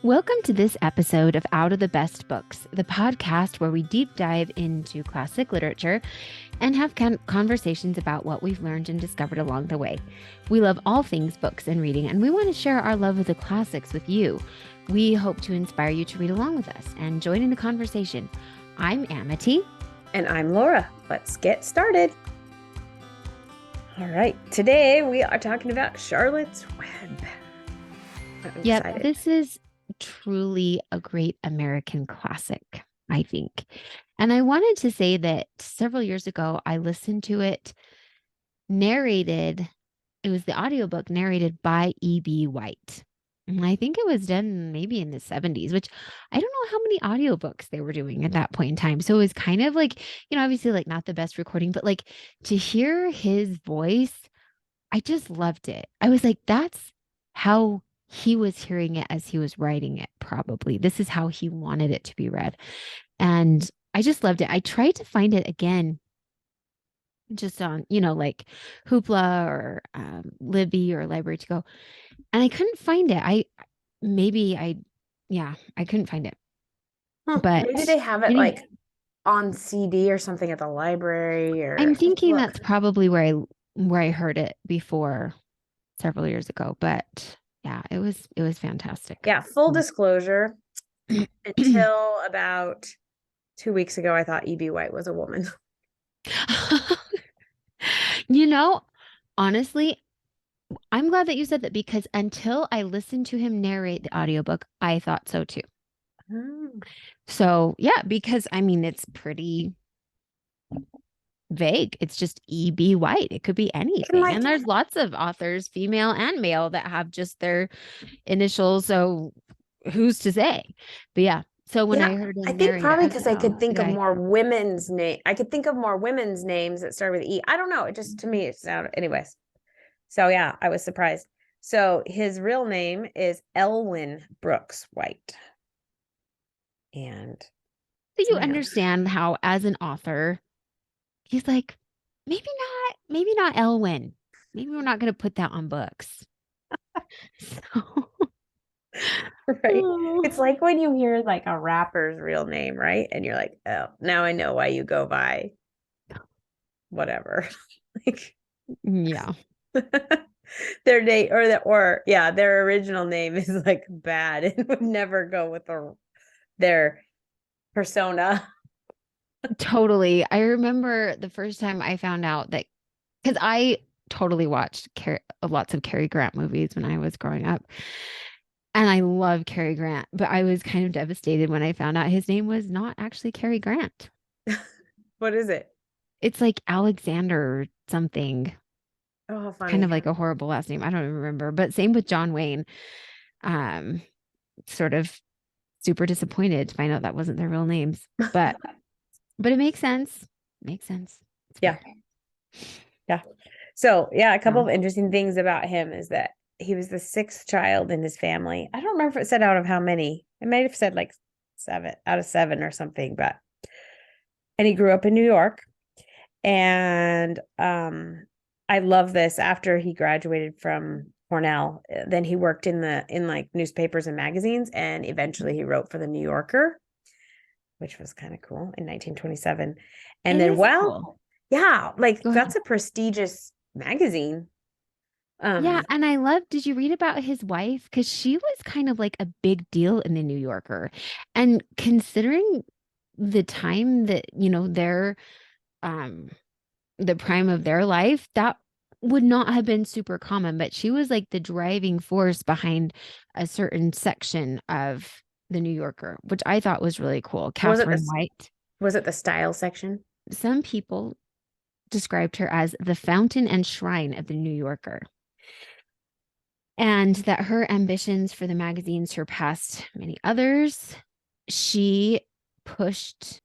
Welcome to this episode of Out of the Best Books, the podcast where we deep dive into classic literature and have conversations about what we've learned and discovered along the way. We love all things books and reading, and we want to share our love of the classics with you. We hope to inspire you to read along with us and join in the conversation. I'm Amity. And I'm Laura. Let's get started. All right. Today we are talking about Charlotte's Web. Yep, this is truly a great American classic, I think. And I wanted to say that several years ago, I listened to it narrated. It was the audiobook narrated by E.B. White. And I think it was done maybe in the 70s, which I don't know how many audiobooks they were doing at that point in time. So it was kind of like, obviously like not the best recording, but like to hear his voice, I just loved it. I was like, that's how he was hearing it as he was writing it, probably. This is how he wanted it to be read. And I just loved it. I tried to find it again just on, like Hoopla or Libby or Library to Go. And I couldn't find it. I couldn't find it. But maybe they have it like on CD or something at the library. Or I'm thinking that's probably where I heard it before several years ago. But yeah, it was fantastic. Yeah, full disclosure. Until about 2 weeks ago, I thought E.B. White was a woman. Honestly, I'm glad that you said that because until I listened to him narrate the audiobook, I thought so too. So yeah, because it's pretty vague. It's just E.B. White. It could be anything. And there's lots of authors, female and male, that have just their initials. So who's to say? But yeah. So when I heard him I think probably because I could think of more women's names. I could think of more women's names that start with E. I don't know. It just, to me, it sounded, anyways. So yeah, I was surprised. So his real name is Elwyn Brooks White. And so you understand how, as an author, he's like, maybe not Elwyn. Maybe we're not going to put that on books. So right. It's like when you hear like a rapper's real name, right? And you're like, oh, now I know why you go by whatever. Like, yeah. Their name their original name is like bad and would never go with their persona. Totally. I remember the first time I found out that, because I totally watched lots of Cary Grant movies when I was growing up. And I love Cary Grant, but I was kind of devastated when I found out his name was not actually Cary Grant. What is it? It's like Alexander something. Oh, how funny. Kind of like a horrible last name. I don't even remember. But same with John Wayne. Sort of super disappointed to find out that wasn't their real names. But it makes sense. Makes sense. Yeah. Yeah. So yeah, a couple of interesting things about him is that he was the sixth child in his family. I don't remember if it said out of how many. It might have said like 7 out of 7 or something, and he grew up in New York. And I love this. After he graduated from Cornell, then he worked in like newspapers and magazines, and eventually he wrote for the New Yorker, which was kind of cool, in 1927. And then yeah, like that's a prestigious magazine. Yeah, and did you read about his wife? Because she was kind of like a big deal in the New Yorker. And considering the time that, their the prime of their life, that would not have been super common, but she was like the driving force behind a certain section of the New Yorker, which I thought was really cool. Catherine White. Was it the style section? Some people described her as the fountain and shrine of the New Yorker. And that her ambitions for the magazine surpassed many others. She pushed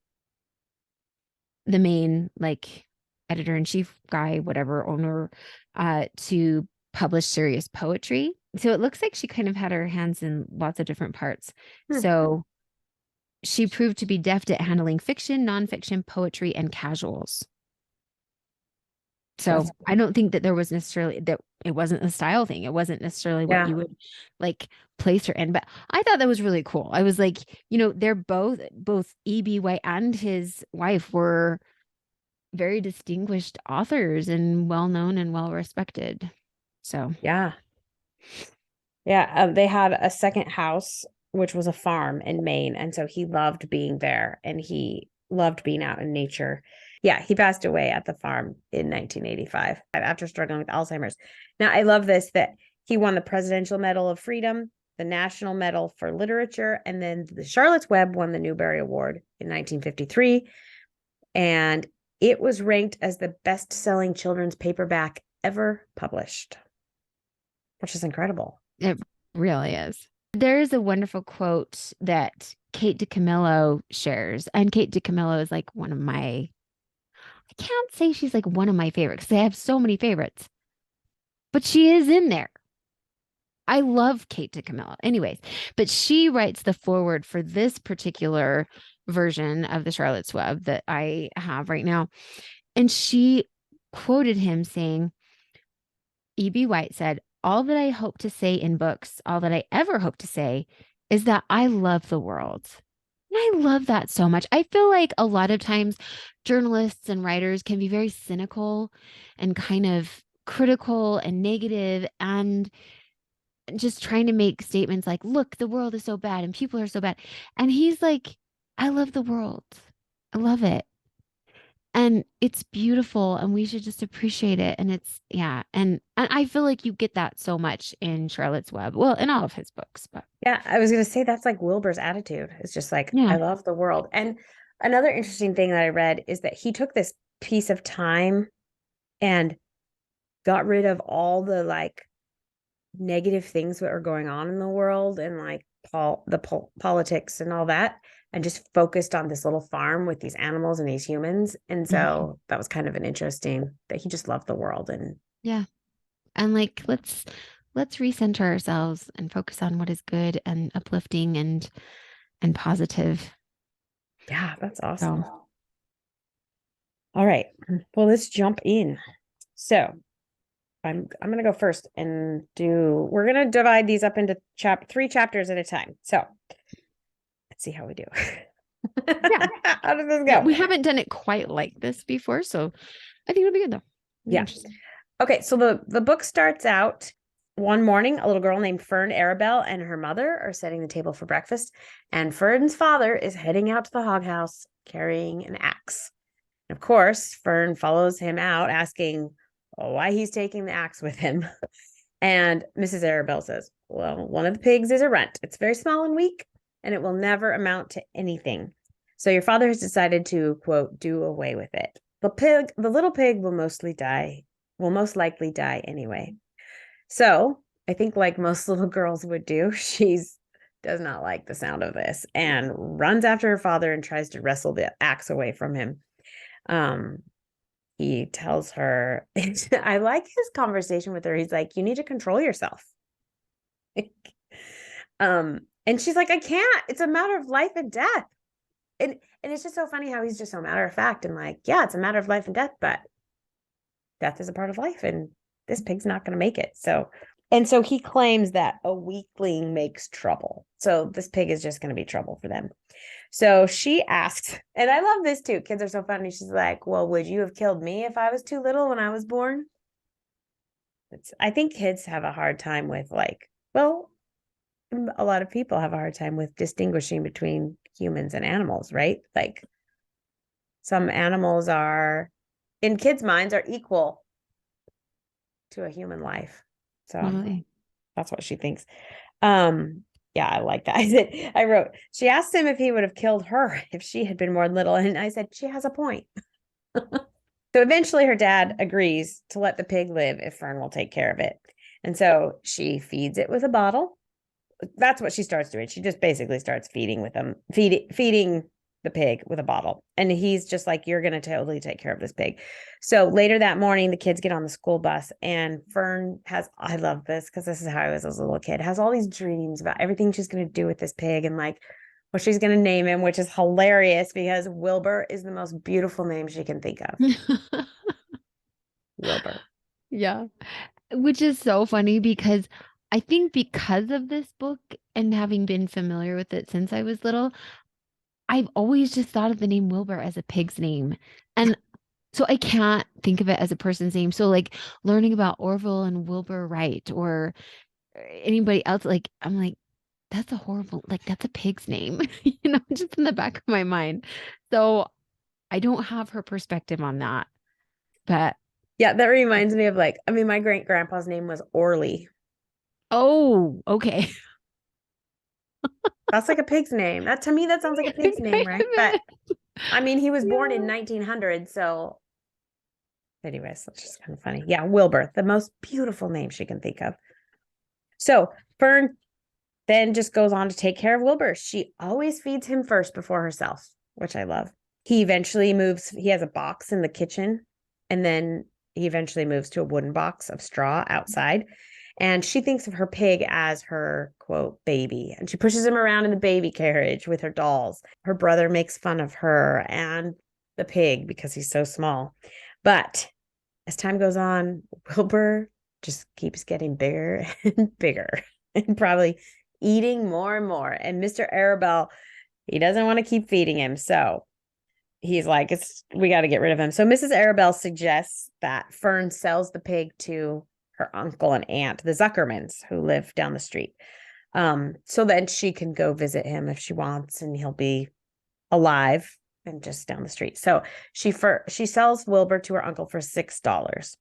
the main, like, editor-in-chief guy, whatever, owner, to publish serious poetry. So it looks like she kind of had her hands in lots of different parts. So she proved to be deft at handling fiction, nonfiction, poetry, and casuals. So I don't think that there was necessarily that it wasn't a style thing. It wasn't necessarily what Yeah. you would like place her in. But I thought that was really cool. I was like, they're both E.B. White and his wife were very distinguished authors and well known and well respected. So Yeah. Yeah. They had a second house, which was a farm in Maine. And so he loved being there and he loved being out in nature. Yeah. He passed away at the farm in 1985 after struggling with Alzheimer's. Now, I love this that he won the Presidential Medal of Freedom, the National Medal for Literature, and then the Charlotte's Web won the Newbery Award in 1953. And it was ranked as the best-selling children's paperback ever published, which is incredible. it really is. There is a wonderful quote that Kate DiCamillo shares. And Kate DiCamillo is like I can't say she's like one of my favorites because I have so many favorites, but she is in there. I love Kate DiCamillo. Anyways, but she writes the foreword for this particular version of the Charlotte's Web that I have right now. And she quoted him saying, E.B. White said, "All that I hope to say in books, all that I ever hope to say, is that I love the world." And I love that so much. I feel like a lot of times journalists and writers can be very cynical and kind of critical and negative and just trying to make statements like, look, the world is so bad and people are so bad. And he's like, I love the world. I love it. And it's beautiful and we should just appreciate it. And it's, yeah. And I feel like you get that so much in Charlotte's Web. Well, in all of his books, but yeah, I was going to say that's like Wilbur's attitude. It's just like, yeah. I love the world. And another interesting thing that I read is that he took this piece of time and got rid of all the like negative things that are going on in the world and like politics and all that, and just focused on this little farm with these animals and these humans. And so that was kind of an interesting that he just loved the world. And yeah. And like let's recenter ourselves and focus on what is good and uplifting and positive. Yeah, that's awesome. So. All right. Well, let's jump in. So I'm gonna go first and we're gonna divide these up into 3 chapters at a time. So let's see how we do. Yeah. How does this go? Yeah, we haven't done it quite like this before, so I think it'll be good though. Yeah. Okay, so the book starts out one morning. A little girl named Fern Arabelle and her mother are setting the table for breakfast, and Fern's father is heading out to the hog house carrying an axe. And of course, Fern follows him out, asking why he's taking the axe with him. And Mrs. Arabelle says, "Well, one of the pigs is a runt. It's very small and weak, and it will never amount to anything. So your father has decided to, quote, do away with it. The little pig will most likely die anyway." So I think like most little girls would do, does not like the sound of this and runs after her father and tries to wrestle the axe away from him. He tells her, I like his conversation with her. He's like, "You need to control yourself." And she's like, "I can't. It's a matter of life and death." And it's just so funny how he's just so matter of fact and like, yeah, it's a matter of life and death, but death is a part of life and this pig's not going to make it. So he claims that a weakling makes trouble. So this pig is just going to be trouble for them. So she asked, and I love this too. Kids are so funny. She's like, "Well, would you have killed me if I was too little when I was born?" I think kids have a hard time with like, well, a lot of people have a hard time with distinguishing between humans and animals, right? Like some animals in kids' minds are equal to a human life. So Totally. that's what she thinks. Yeah, I like that. I wrote, she asked him if he would have killed her if she had been more little. And I said, she has a point. So eventually her dad agrees to let the pig live if Fern will take care of it. And so she feeds it with a bottle. That's what she starts doing. She just basically starts feeding the pig with a bottle. And he's just like, "You're going to totally take care of this pig." So later that morning, the kids get on the school bus and Fern I love this because this is how I was as a little kid, has all these dreams about everything she's going to do with this pig and like what she's going to name him, which is hilarious because Wilbur is the most beautiful name she can think of. Wilbur. Yeah. which is so funny because I think because of this book and having been familiar with it since I was little, I've always just thought of the name Wilbur as a pig's name. And so I can't think of it as a person's name. So like learning about Orville and Wilbur Wright or anybody else, like I'm like, that's a horrible, like that's a pig's name, just in the back of my mind. So I don't have her perspective on that. But Yeah, that reminds me of my great grandpa's name was Orly. oh, okay. That's like a pig's name. That to me, that sounds like a pig's name, right? But I mean, he was born in 1900, so anyways, that's just kind of funny. Yeah, Wilbur, the most beautiful name she can think of. So Fern then just goes on to take care of Wilbur. She always feeds him first before herself, which I love. He eventually moves, he has a box in the kitchen, and then he eventually moves to a wooden box of straw outside. And she thinks of her pig as her, quote, baby. And she pushes him around in the baby carriage with her dolls. Her brother makes fun of her and the pig because he's so small. But as time goes on, Wilbur just keeps getting bigger and bigger and probably eating more and more. And Mr. Arabelle, he doesn't want to keep feeding him. So he's like, we got to get rid of him. So Mrs. Arabelle suggests that Fern sells the pig to her uncle and aunt, the Zuckermans, who live down the street. So then she can go visit him if she wants, and he'll be alive and just down the street. So she sells Wilbur to her uncle for $6.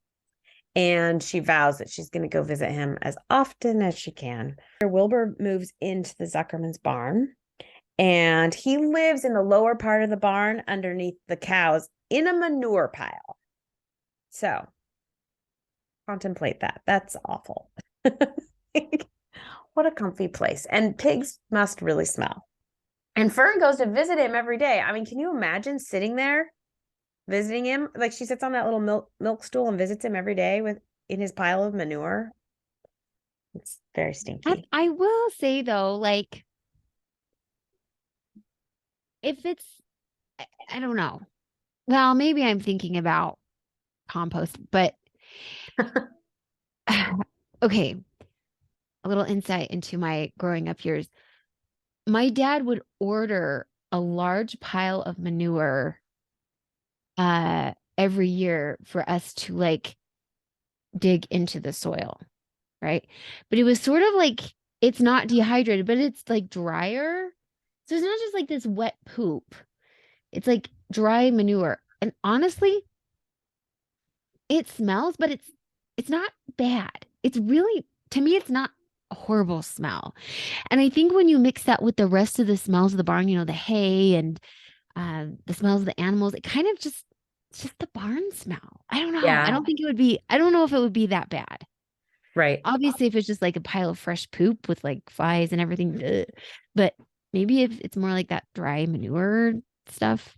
And she vows that she's going to go visit him as often as she can. Wilbur moves into the Zuckerman's barn, and he lives in the lower part of the barn underneath the cows in a manure pile. So contemplate that. That's awful. What a comfy place. And pigs must really smell. And Fern goes to visit him every day. I mean, can you imagine sitting there visiting him? Like she sits on that little milk stool and visits him every day in his pile of manure. It's very stinky. I will say though, like if it's, I don't know. Well, maybe I'm thinking about compost, but okay. A little insight into my growing up years. My dad would order a large pile of manure every year for us to like dig into the soil, right? But it was sort of like it's not dehydrated, but it's like drier. So it's not just like this wet poop. It's like dry manure. And honestly, it smells, but it's not bad. It's really, to me, it's not a horrible smell. And I think when you mix that with the rest of the smells of the barn, the hay and the smells of the animals, it kind of it's just the barn smell. I don't know. Yeah. I don't know if it would be that bad. Right. Obviously, if it's just like a pile of fresh poop with like flies and everything, but maybe if it's more like that dry manure stuff.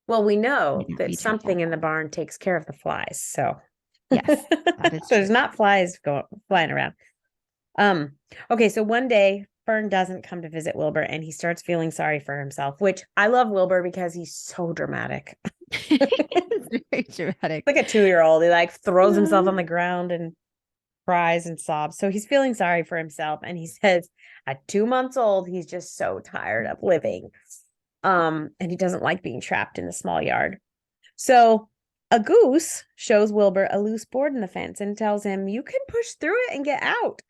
Well, we know that something in the barn takes care of the flies. So yes, so there's not flies flying around. Okay, so one day Fern doesn't come to visit Wilbur and he starts feeling sorry for himself, which I love Wilbur because he's so dramatic. It's very dramatic. Like a 2-year-old. He like throws himself on the ground and cries and sobs. So he's feeling sorry for himself. And he says at 2 months old, he's just so tired of living. And he doesn't like being trapped in the small yard. So a goose shows Wilbur a loose board in the fence and tells him, you can push through it and get out.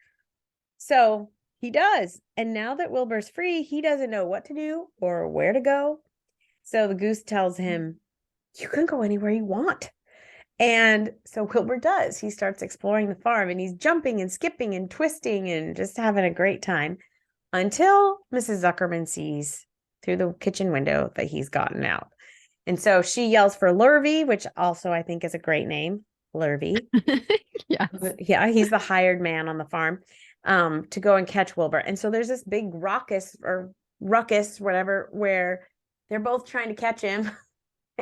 So he does. And now that Wilbur's free, he doesn't know what to do or where to go. So the goose tells him, you can go anywhere you want. And so Wilbur does. He starts exploring the farm and he's jumping and skipping and twisting and just having a great time until Mrs. Zuckerman sees through the kitchen window that he's gotten out. And so she yells for Lurvy, which also I think is a great name, Lurvy. Yes. Yeah, he's the hired man on the farm to go and catch Wilbur. And so there's this big ruckus, whatever, where they're both trying to catch him.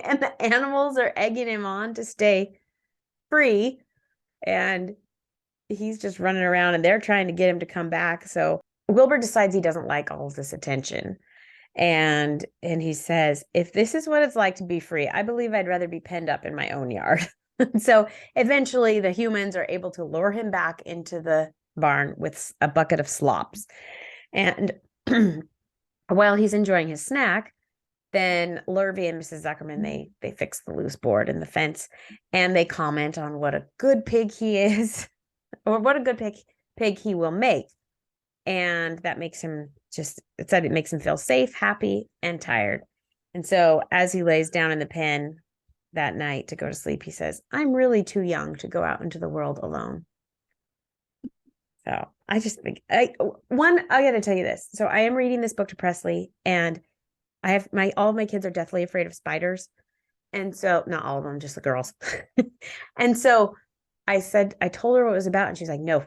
And the animals are egging him on to stay free. And he's just running around and they're trying to get him to come back. So Wilbur decides he doesn't like all of this attention. And he says, if this is what it's like to be free, I believe I'd rather be penned up in my own yard. So eventually the humans are able to lure him back into the barn with a bucket of slops. And while he's enjoying his snack, then Lurvy and Mrs. Zuckerman, they fix the loose board in the fence, and they comment on what a good pig he is, or what a good pig he will make. And that makes him it makes him feel safe, happy, and tired. And so as he lays down in the pen that night to go to sleep, he says, I'm really too young to go out into the world alone. So I just think I gotta tell you this. So I am reading this book to Presley, and I have all of my kids are deathly afraid of spiders. And so not all of them, just the girls. And so I told her what it was about, and she's like, nope,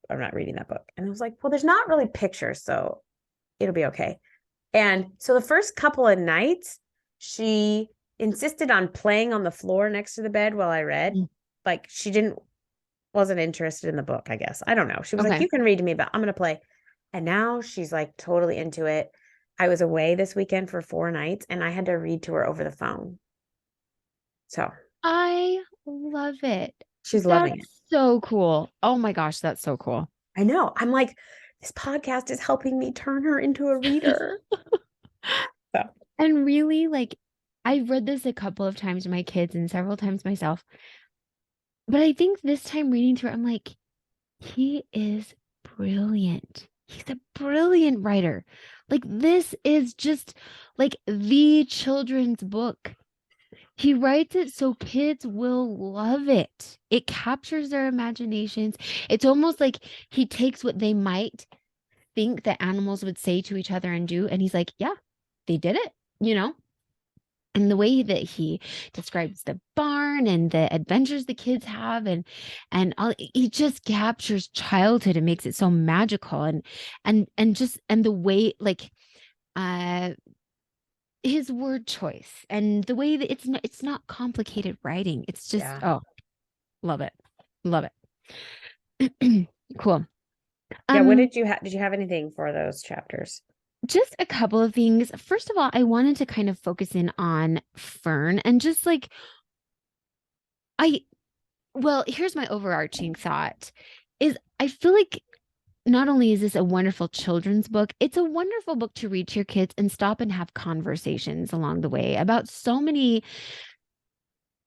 I'm not reading that book. And I was like, well, there's not really pictures, so it'll be okay. And so the first couple of nights, she insisted on playing on the floor next to the bed while I read. Like she wasn't interested in the book, I guess. I don't know. She was like, you can read to me, but I'm going to play. And now she's like totally into it. I was away this weekend for 4 nights, and I had to read to her over the phone. So I love it. She's loving it. So cool. Oh my gosh, that's so cool. I know. I'm like, this podcast is helping me turn her into a reader. So. And really, like, I've read this a couple of times to my kids and several times myself. But I think this time reading through it, I'm like, he is brilliant. He's a brilliant writer. Like, this is just like the children's book. He writes it so kids will love it. It captures their imaginations. It's almost like he takes what they might think that animals would say to each other and do, and he's like, yeah, they did it, you know? And the way that he describes the barn and the adventures the kids have, and he just captures childhood and makes it so magical, and the way, like, his word choice and the way that it's not complicated writing. It's just, oh, love it. Cool. Yeah. What did you have anything for those chapters? Just a couple of things. First of all, I wanted to kind of focus in on Fern and just like, here's my overarching thought is I feel like not only is this a wonderful children's book, it's a wonderful book to read to your kids and stop and have conversations along the way about so many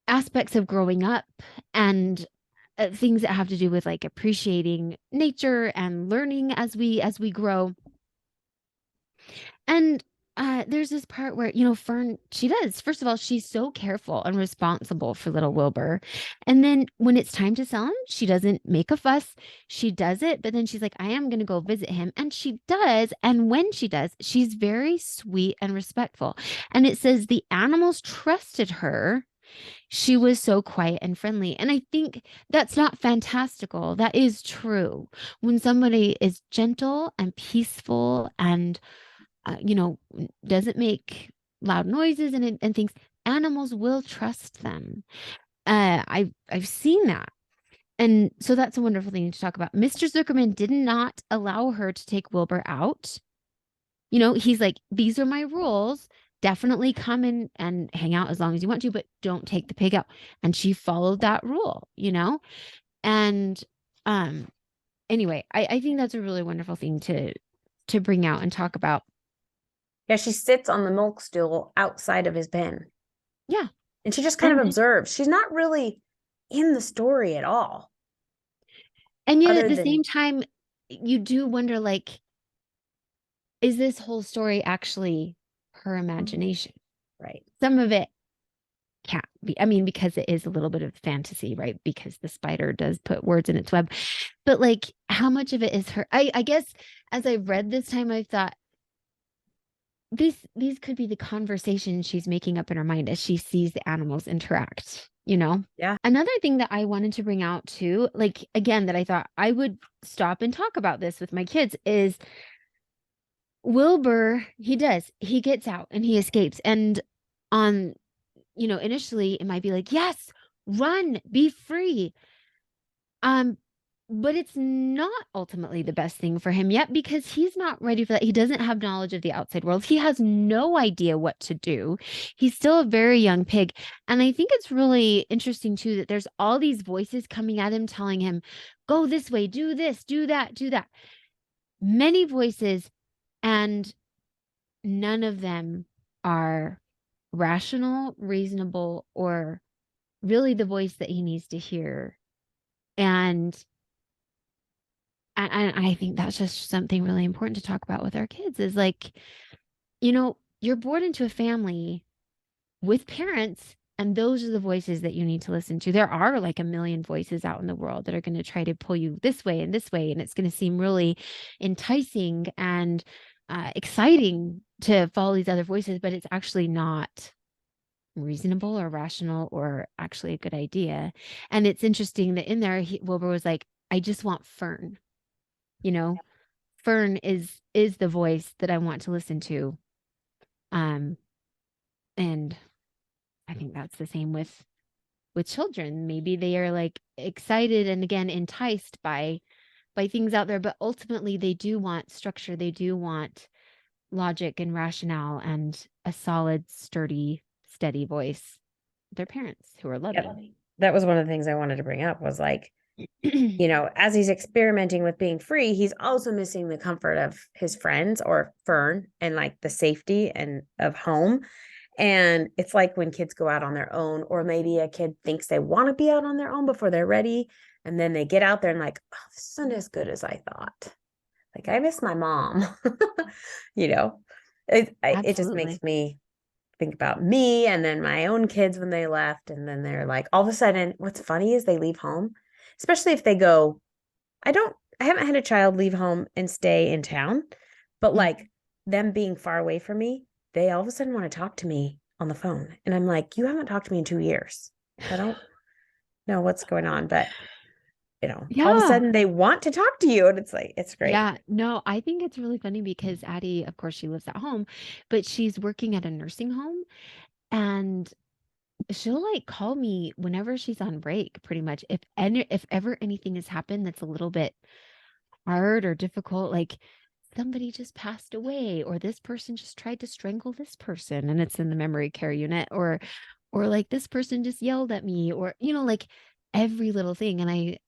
aspects of growing up and things that have to do with like appreciating nature and learning as we grow. And there's this part where, Fern, first of all, she's so careful and responsible for little Wilbur. And then when it's time to sell him, she doesn't make a fuss. She does it, but then she's like, I am going to go visit him. And she does. And when she does, she's very sweet and respectful. And it says the animals trusted her. She was so quiet and friendly. And I think that's not fantastical. That is true. When somebody is gentle and peaceful and doesn't make loud noises and things, animals will trust them. I've seen that. And so that's a wonderful thing to talk about. Mr. Zuckerman did not allow her to take Wilbur out. He's like, these are my rules. Definitely come in and hang out as long as you want to, but don't take the pig out. And she followed that rule, And anyway, I think that's a really wonderful thing to bring out and talk about. Yeah, she sits on the milk stool outside of his pen. Yeah. And she just kind of observes. She's not really in the story at all. And yet at the same time, you do wonder, like, is this whole story actually her imagination? Right. Some of it can't be. I mean, because it is a little bit of fantasy, right? Because the spider does put words in its web. But like, how much of it is her? I guess as I read this time, I thought, these could be the conversations she's making up in her mind as she sees the animals interact, Yeah. Another thing that I wanted to bring out too, like, again, that I thought I would stop and talk about this with my kids is Wilbur. He gets out and he escapes. And initially it might be like, yes, run, be free. but it's not ultimately the best thing for him yet because he's not ready for that. He doesn't have knowledge of the outside world. He has no idea what to do. He's still a very young pig. And I think it's really interesting too that there's all these voices coming at him telling him, go this way, do this, do that, do that. Many voices, and none of them are rational, reasonable, or really the voice that he needs to hear. And I think that's just something really important to talk about with our kids is like, you're born into a family with parents, and those are the voices that you need to listen to. There are like a million voices out in the world that are going to try to pull you this way, and it's going to seem really enticing and exciting to follow these other voices, but it's actually not reasonable or rational or actually a good idea. And it's interesting that in there, Wilbur was like, I just want Fern. You know, Fern is the voice that I want to listen to. And I think that's the same with children. Maybe they are like excited and again enticed by things out there, but ultimately they do want structure. They do want logic and rationale and a solid, sturdy, steady voice. Their parents who are loving. Yep. That was one of the things I wanted to bring up was like, as he's experimenting with being free, he's also missing the comfort of his friends or Fern and like the safety and of home. And it's like when kids go out on their own, or maybe a kid thinks they want to be out on their own before they're ready. And then they get out there and like, oh, this isn't as good as I thought. Like, I miss my mom. It just makes me think about me and then my own kids when they left. And then they're like, all of a sudden, what's funny is they leave home, especially if they go, I haven't had a child leave home and stay in town, but like them being far away from me, they all of a sudden want to talk to me on the phone. And I'm like, you haven't talked to me in 2 years. I don't know what's going on, but all of a sudden they want to talk to you. And it's like, it's great. Yeah, no, I think it's really funny because Addie, of course, she lives at home, but she's working at a nursing home, and she'll like call me whenever she's on break, pretty much. If ever anything has happened that's a little bit hard or difficult, like somebody just passed away, or this person just tried to strangle this person and it's in the memory care unit, or like this person just yelled at me, or like every little thing. And I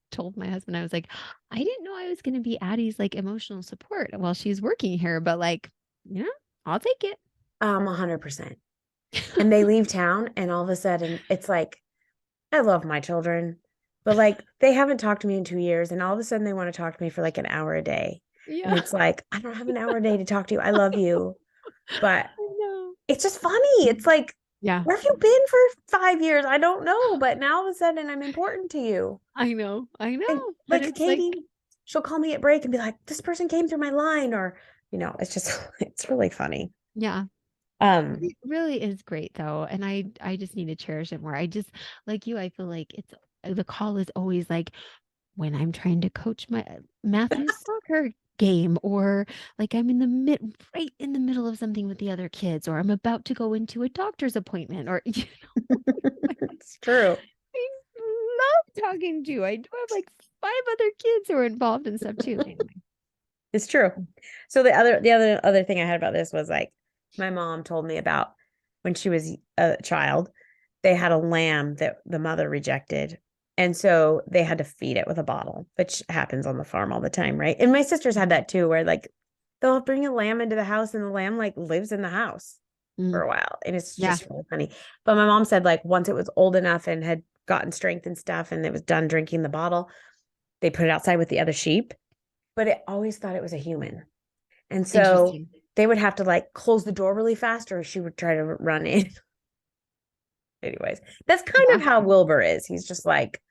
told my husband, I was like, I didn't know I was going to be Addie's like emotional support while she's working here, but like, I'll take it. 100%. And they leave town and all of a sudden it's like, I love my children, but like they haven't talked to me in 2 years and all of a sudden they want to talk to me for like an hour a day. Yeah. And it's like, I don't have an hour a day to talk to you. I love you. But it's just funny. It's like, yeah, where have you been for 5 years? I don't know. But now all of a sudden I'm important to you. I know. And like Katie, she'll call me at break and be like, this person came through my line, or, it's just, it's really funny. Yeah. It really is great though. And I just need to cherish it more. I just, like you, I feel like the call is always like when I'm trying to coach my Matthew's soccer game, or like I'm right in the middle of something with the other kids, or I'm about to go into a doctor's appointment, or it's true. I love talking to you. I do have like 5 other kids who are involved in stuff too. Anyway. It's true. So the other thing I had about this was like my mom told me about when she was a child, they had a lamb that the mother rejected. And so they had to feed it with a bottle, which happens on the farm all the time, right? And my sisters had that too, where like they'll bring a lamb into the house and the lamb like lives in the house for a while. And it's just really funny. But my mom said like once it was old enough and had gotten strength and stuff and it was done drinking the bottle, they put it outside with the other sheep. But it always thought it was a human. And so they would have to like close the door really fast or she would try to run in. Anyways, that's kind of how Wilbur is. He's just like,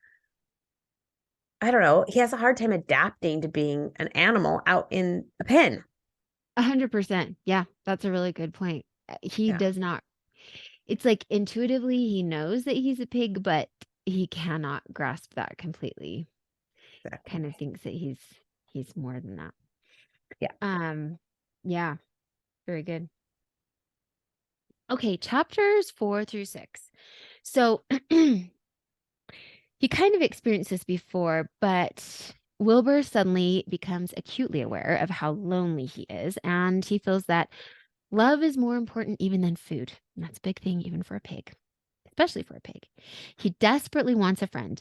I don't know. He has a hard time adapting to being an animal out in a pen. 100%. Yeah, that's a really good point. He does not, it's like intuitively he knows that he's a pig, but he cannot grasp that completely. Exactly. Kind of thinks that he's more than that. Yeah. Yeah. Very good. Okay, chapters 4 through 6. So He kind of experienced this before, but Wilbur suddenly becomes acutely aware of how lonely he is, and he feels that love is more important even than food. And that's a big thing, even for a pig, especially for a pig. He desperately wants a friend.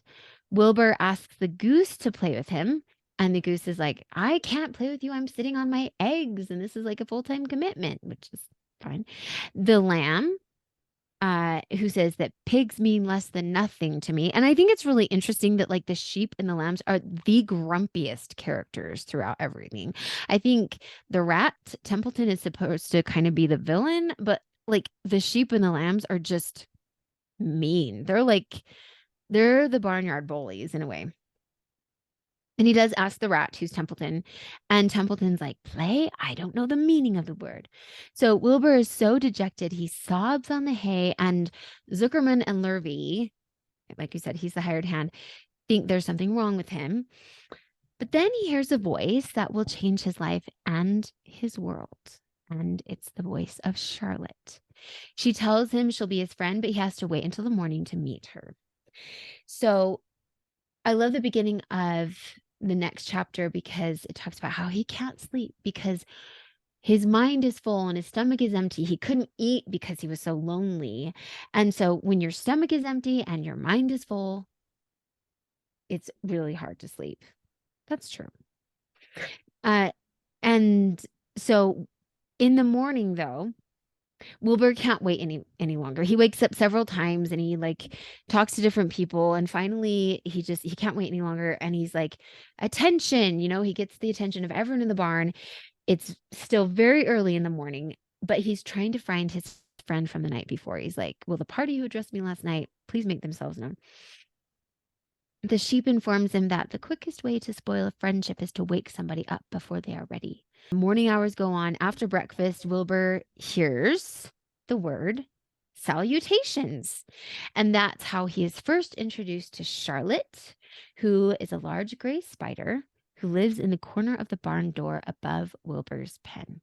Wilbur asks the goose to play with him, and the goose is like, I can't play with you. I'm sitting on my eggs, and this is like a full time commitment, which is fine. The lamb who says that pigs mean less than nothing to me. And I think it's really interesting that like the sheep and the lambs are the grumpiest characters throughout everything. I think the rat, Templeton, is supposed to kind of be the villain, but like the sheep and the lambs are just mean. They're the barnyard bullies in a way. And he does ask the rat, who's Templeton, and Templeton's like, play? I don't know the meaning of the word. So Wilbur is so dejected, he sobs on the hay, and Zuckerman and Lurvy, like you said, he's the hired hand, think there's something wrong with him. But then he hears a voice that will change his life and his world. And it's the voice of Charlotte. She tells him she'll be his friend, but he has to wait until the morning to meet her. So I love the beginning of the next chapter because it talks about how he can't sleep because his mind is full and his stomach is empty. He couldn't eat because he was so lonely. And so when your stomach is empty and your mind is full, it's really hard to sleep. That's true. And so in the morning, though, Wilbur can't wait any longer. He wakes up several times and he like talks to different people, and finally he can't wait any longer, and he's like, attention, he gets the attention of everyone in the barn. It's still very early in the morning, but he's trying to find his friend from the night before. He's like, will the party who addressed me last night please make themselves known? The sheep informs him that the quickest way to spoil a friendship is to wake somebody up before they are ready. Morning hours go on. After breakfast, Wilbur hears the word salutations. And that's how he is first introduced to Charlotte, who is a large gray spider who lives in the corner of the barn door above Wilbur's pen.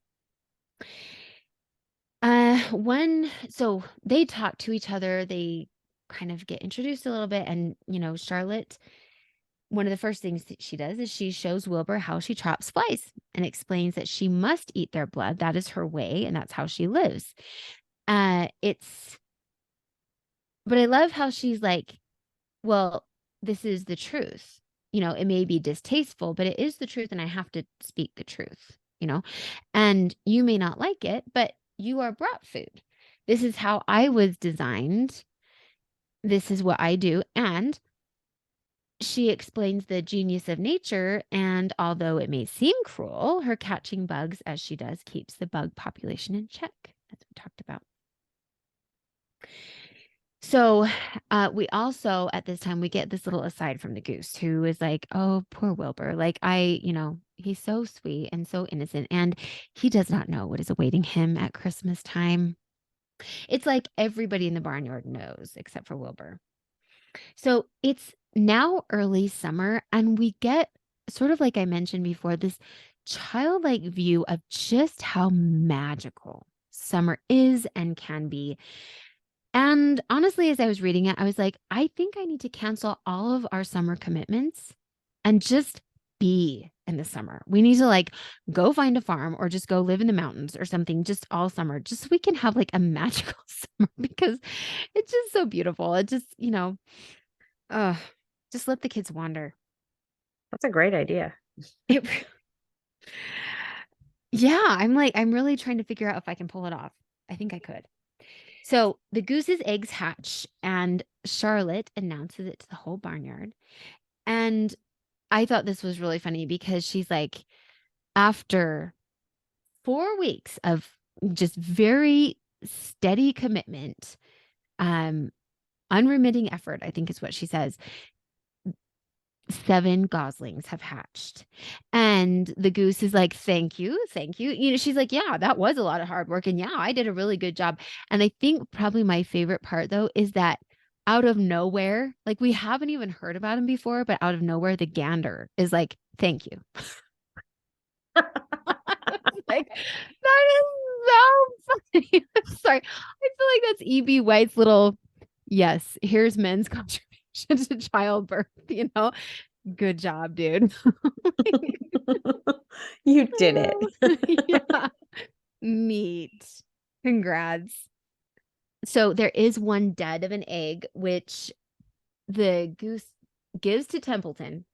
So they talk to each other. They kind of get introduced a little bit. And, Charlotte, one of the first things that she does is she shows Wilbur how she chops flies and explains that she must eat their blood. That is her way, and that's how she lives. But I love how she's like, well, this is the truth. It may be distasteful, but it is the truth, and I have to speak the truth, and you may not like it, but you are brought food. This is how I was designed. This is what I do. And she explains the genius of nature, and although it may seem cruel, her catching bugs as she does keeps the bug population in check, as we talked about. So we also, at this time, we get this little aside from the goose, who is like, oh, poor Wilbur. Like, he's so sweet and so innocent, and he does not know what is awaiting him at Christmas time. It's like everybody in the barnyard knows, except for Wilbur. So it's now early summer, and we get, sort of like I mentioned before, this childlike view of just how magical summer is and can be. And honestly, as I was reading it, I was like, I think I need to cancel all of our summer commitments and just be in the summer. We need to like go find a farm or just go live in the mountains or something just all summer, just so we can have like a magical summer, because it's just so beautiful. It just, just let the kids wander. That's a great idea. Yeah, I'm really trying to figure out if I can pull it off. I think I could. So the goose's eggs hatch, and Charlotte announces it to the whole barnyard. And I thought this was really funny because she's like, after 4 weeks of just very steady commitment, unremitting effort, I think is what she says, 7 goslings have hatched. And the goose is like, thank you. She's like, yeah, that was a lot of hard work. And yeah, I did a really good job. And I think probably my favorite part, though, is that out of nowhere, like we haven't even heard about him before, but out of nowhere, the gander is like, thank you. Like, that is so funny. I'm sorry. I feel like that's E.B. White's little, yes, here's men's contribution. to childbirth, Good job, dude. You did it. Yeah. Neat. Congrats. So there is one dead of an egg, which the goose gives to Templeton,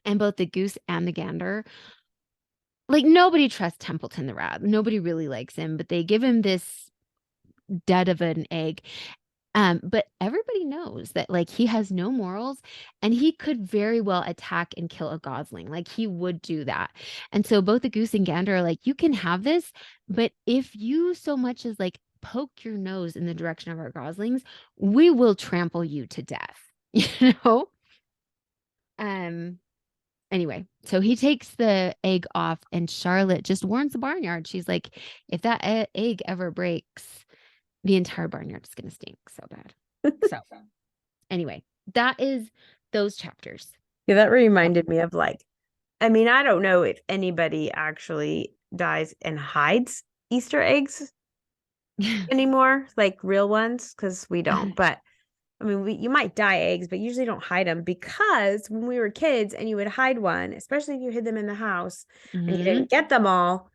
and both the goose and the gander, like, nobody trusts Templeton the rat. Nobody really likes him, but they give him this dead of an egg. But everybody knows that, like, he has no morals, and he could very well attack and kill a gosling. Like, he would do that. And so both the goose and gander are like, you can have this, but if you so much as like poke your nose in the direction of our goslings, we will trample you to death. You know? Anyway, so he takes the egg off, and Charlotte just warns the barnyard. She's like, if that egg ever breaks, the entire barnyard is going to stink so bad. So anyway, that is those chapters. Yeah, that reminded me of, like, I mean, I don't know if anybody actually dies and hides Easter eggs anymore, like real ones, because we don't. But I mean, you might dye eggs, but usually don't hide them, because when we were kids and you would hide one, especially if you hid them in the house and you didn't get them all,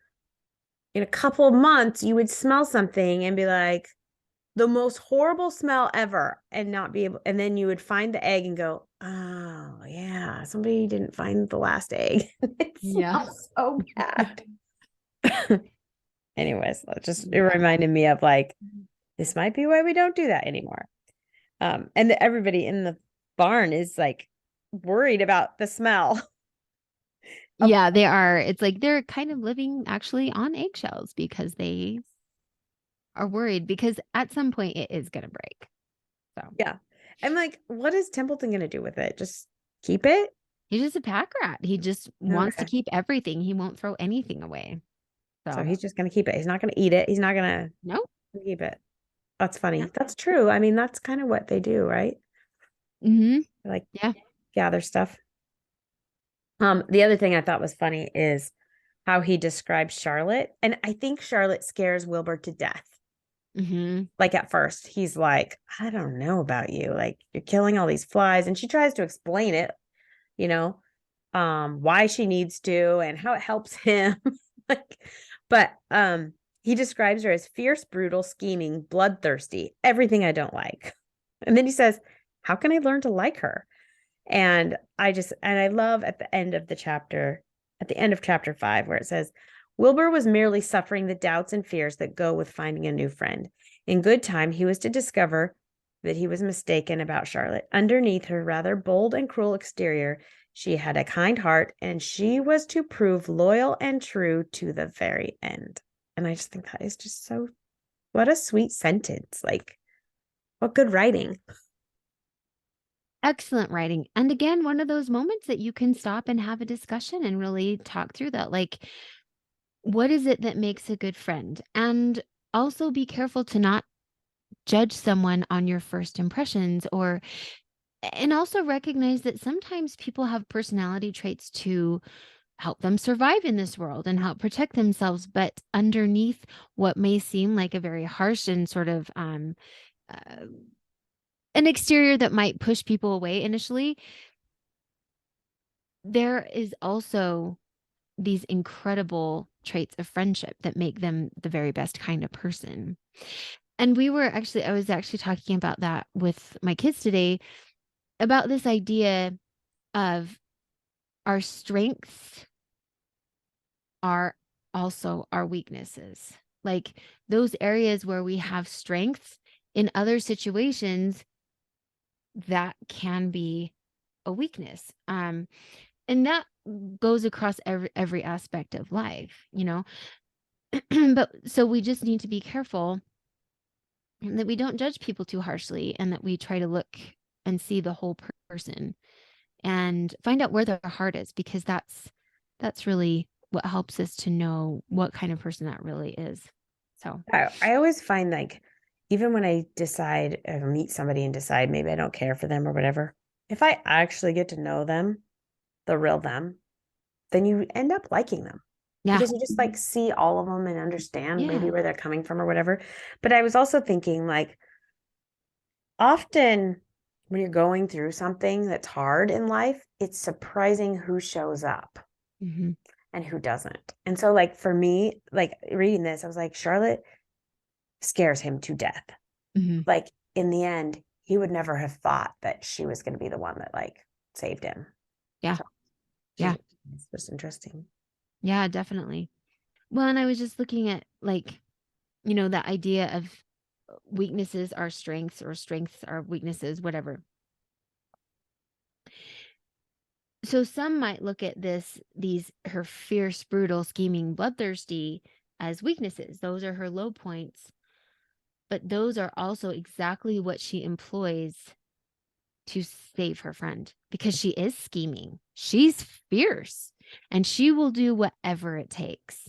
in a couple of months, you would smell something and be like, the most horrible smell ever, and not be able, and then you would find the egg and go, oh yeah, somebody didn't find the last egg. It smells so bad. Anyways, it reminded me of, like, this might be why we don't do that anymore. And everybody in the barn is, like, worried about the smell. Yeah, they are. It's like they're kind of living actually on eggshells because they are worried, because at some point it is going to break. So yeah. I'm like, what is Templeton going to do with it? Just keep it? He's just a pack rat. He just wants to keep everything. He won't throw anything away. So he's just going to keep it. He's not going to eat it. He's not going to keep it. That's funny. That's true. I mean, that's kind of what they do, right? Like, gather stuff. The other thing I thought was funny is how he describes Charlotte. And I think Charlotte scares Wilbur to death. Like, at first, he's like, I don't know about you. Like, you're killing all these flies. And she tries to explain it, why she needs to and how it helps him. But he describes her as fierce, brutal, scheming, bloodthirsty, everything I don't like. And then he says, how can I learn to like her? And I love at the end of chapter 5, where it says, Wilbur was merely suffering the doubts and fears that go with finding a new friend. In good time, he was to discover that he was mistaken about Charlotte. Underneath her rather bold and cruel exterior, she had a kind heart, and she was to prove loyal and true to the very end. And I just think that is just so, what a sweet sentence. Like, what good writing. Excellent writing. And again, one of those moments that you can stop and have a discussion and really talk through that. Like, what is it that makes a good friend? And also be careful to not judge someone on your first impressions, and also recognize that sometimes people have personality traits to help them survive in this world and help protect themselves. But underneath what may seem like a very harsh and sort of an exterior that might push people away initially, there is also these incredible traits of friendship that make them the very best kind of person. And I was actually talking about that with my kids today, about this idea of our strengths are also our weaknesses. Like, those areas where we have strengths in other situations, that can be a weakness. And that goes across every aspect of life, But so we just need to be careful that we don't judge people too harshly, and that we try to look and see the whole person and find out where their heart is, because that's really what helps us to know what kind of person that really is. So I always find, like, even when I decide or meet somebody and decide maybe I don't care for them or whatever, if I actually get to know them, the real them, then you end up liking them. Because you just, like, see all of them and understand maybe where they're coming from or whatever. But I was also thinking, like, often when you're going through something that's hard in life, it's surprising who shows up and who doesn't. And so like for me, like reading this, I was like, Charlotte scares him to death. Like in the end, he would never have thought that she was going to be the one that like saved him. Yeah. So, yeah. It's just interesting. Yeah, definitely. Well, and I was just looking at like, you know, the idea of weaknesses are strengths or strengths are weaknesses, whatever. So some might look at her fierce, brutal, scheming, bloodthirsty as weaknesses. Those are her low points. But those are also exactly what she employs to save her friend, because she is scheming. She's fierce and she will do whatever it takes.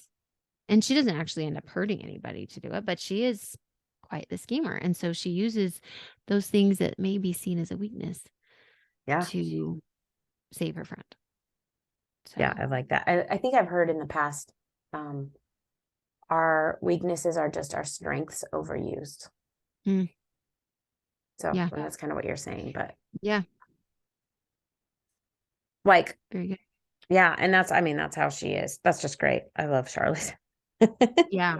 And she doesn't actually end up hurting anybody to do it, but she is quite the schemer. And so she uses those things that may be seen as a weakness to save her friend. So. Yeah, I like that. I think I've heard in the past, our weaknesses are just our strengths overused. So that's kind of what you're saying, but like, very good. Yeah. And that's how she is. That's just great. I love Charlotte. Yeah.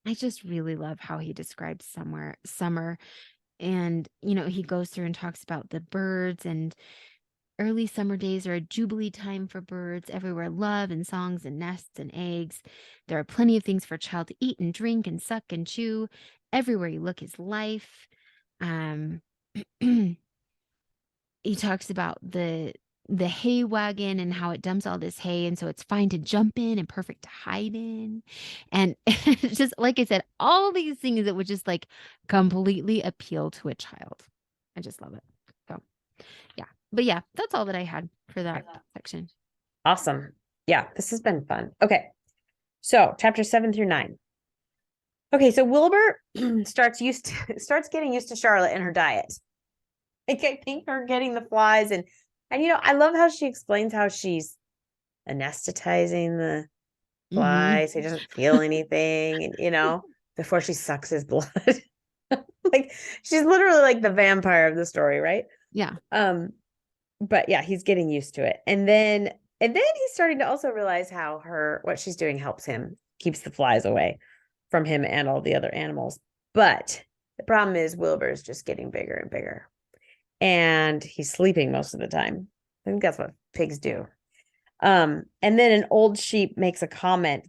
I just really love how he describes summer. And, you know, he goes through and talks about the birds, and early summer days are a jubilee time for birds. Everywhere love and songs and nests and eggs. There are plenty of things for a child to eat and drink and suck and chew. Everywhere you look is life. He talks about the hay wagon and how it dumps all this hay, and so it's fine to jump in and perfect to hide in. And just like I said, all these things that would just like completely appeal to a child. I just love it. So yeah. But yeah, that's all that I had for that section. Awesome. Yeah, this has been fun. Okay. So chapter 7 through 9. Okay, so Wilbur starts getting used to Charlotte and her diet. Like, I think her getting the flies and you know, I love how she explains how she's anesthetizing the fly so he doesn't feel anything, and you know, before she sucks his blood. Like, she's literally like the vampire of the story, right? Yeah. But yeah, he's getting used to it. And then he's starting to also realize how what she's doing helps him, keeps the flies away from him and all the other animals. But the problem is Wilbur's just getting bigger and bigger. And he's sleeping most of the time. I think that's what pigs do. And then an old sheep makes a comment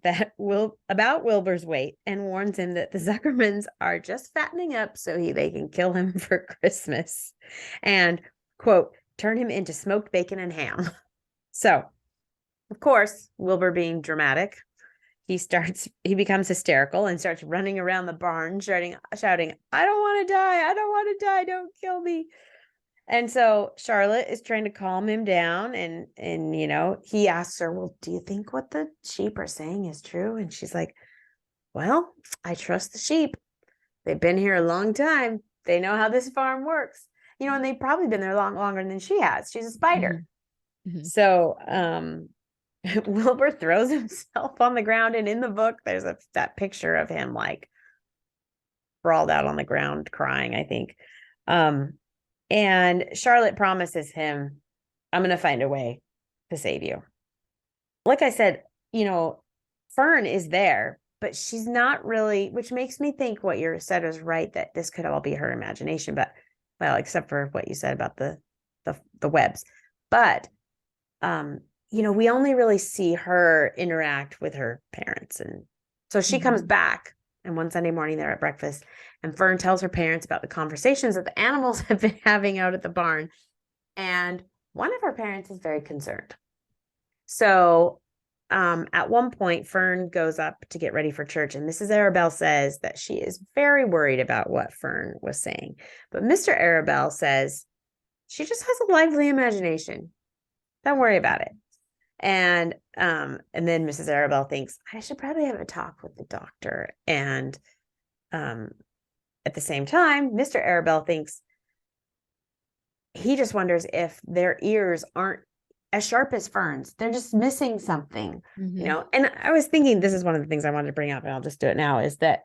about Wilbur's weight and warns him that the Zuckermans are just fattening up so they can kill him for Christmas and, quote, turn him into smoked bacon and ham. So, of course, Wilbur being dramatic, he becomes hysterical and starts running around the barn shouting, I don't want to die. I don't want to die. Don't kill me. And so Charlotte is trying to calm him down, and you know, he asks her, well, do you think what the sheep are saying is true? And she's like, well, I trust the sheep. They've been here a long time. They know how this farm works. You know, and they've probably been there longer than she has. She's a spider. So Wilbur throws himself on the ground, and in the book there's that picture of him like sprawled out on the ground crying, I think. And Charlotte promises him, I'm going to find a way to save you. Like I said, you know, Fern is there, but she's not really, which makes me think what you said is right, that this could all be her imagination, but well, except for what you said about the webs. But, you know, we only really see her interact with her parents. And so she comes back, and one Sunday morning they're at breakfast, and Fern tells her parents about the conversations that the animals have been having out at the barn. And one of her parents is very concerned. So at one point, Fern goes up to get ready for church, and Mrs. Arabelle says that she is very worried about what Fern was saying. But Mr. Arabelle says she just has a lively imagination. Don't worry about it. And then Mrs. Arabelle thinks, I should probably have a talk with the doctor. And at the same time, Mr. Arabelle thinks he just wonders if their ears aren't as sharp as Fern's. They're just missing something, you know? And I was thinking, this is one of the things I wanted to bring up, and I'll just do it now, is that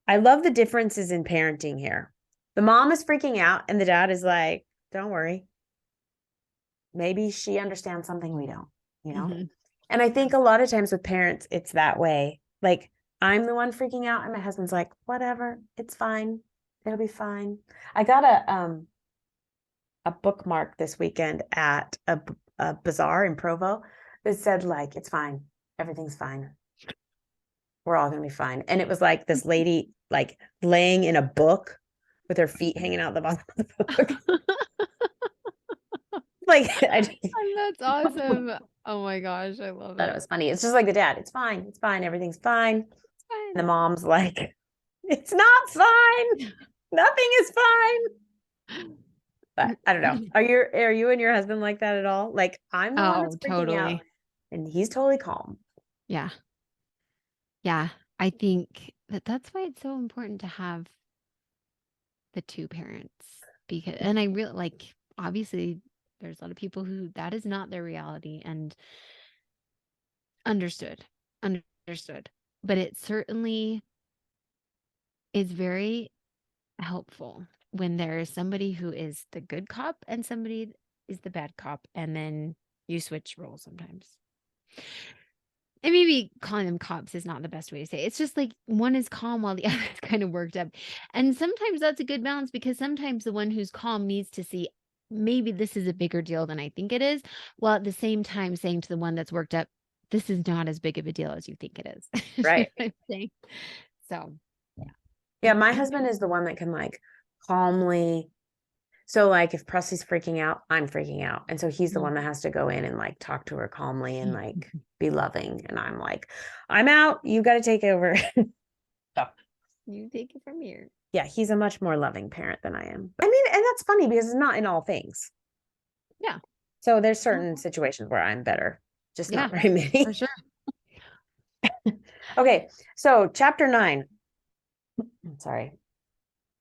I love the differences in parenting here. The mom is freaking out and the dad is like, don't worry. Maybe she understands something we don't, you know? Mm-hmm. And I think a lot of times with parents, it's that way. Like, I'm the one freaking out and my husband's like, whatever, it's fine. It'll be fine. I got a bookmark this weekend at a bazaar in Provo that said like, it's fine. Everything's fine. We're all going to be fine. And it was like this lady like laying in a book with her feet hanging out the bottom of the book. Like, That's awesome. Oh my gosh, I love thought it it. was funny. It's just like the dad, it's fine. It's fine. Everything's fine. It's fine. And the mom's like, it's not fine. Nothing is fine. But I don't know. Are you and your husband like that at all? Like, I'm the one that's freaking out and he's totally calm. Yeah. Yeah. I think that's why it's so important to have the two parents because, and I really like, obviously there's a lot of people who that is not their reality and understood, but it certainly is very helpful when there is somebody who is the good cop and somebody is the bad cop, and then you switch roles sometimes. And maybe calling them cops is not the best way to say it. It's just like one is calm while the other is kind of worked up. And sometimes that's a good balance because sometimes the one who's calm needs to see maybe this is a bigger deal than I think it is, while at the same time saying to the one that's worked up, this is not as big of a deal as you think it is. Right. You know what I'm saying? So, yeah. Yeah, my husband is the one that can like calmly. So like if Presley's freaking out, I'm freaking out. And so he's the one that has to go in and like talk to her calmly and like be loving. And I'm like, I'm out. You got to take over. So, you take it from here. yeah, he's a much more loving parent than I am. I mean, and that's funny because it's not in all things. Yeah. So there's certain situations where I'm better, just not very many. For sure. Okay, so chapter 9, sorry,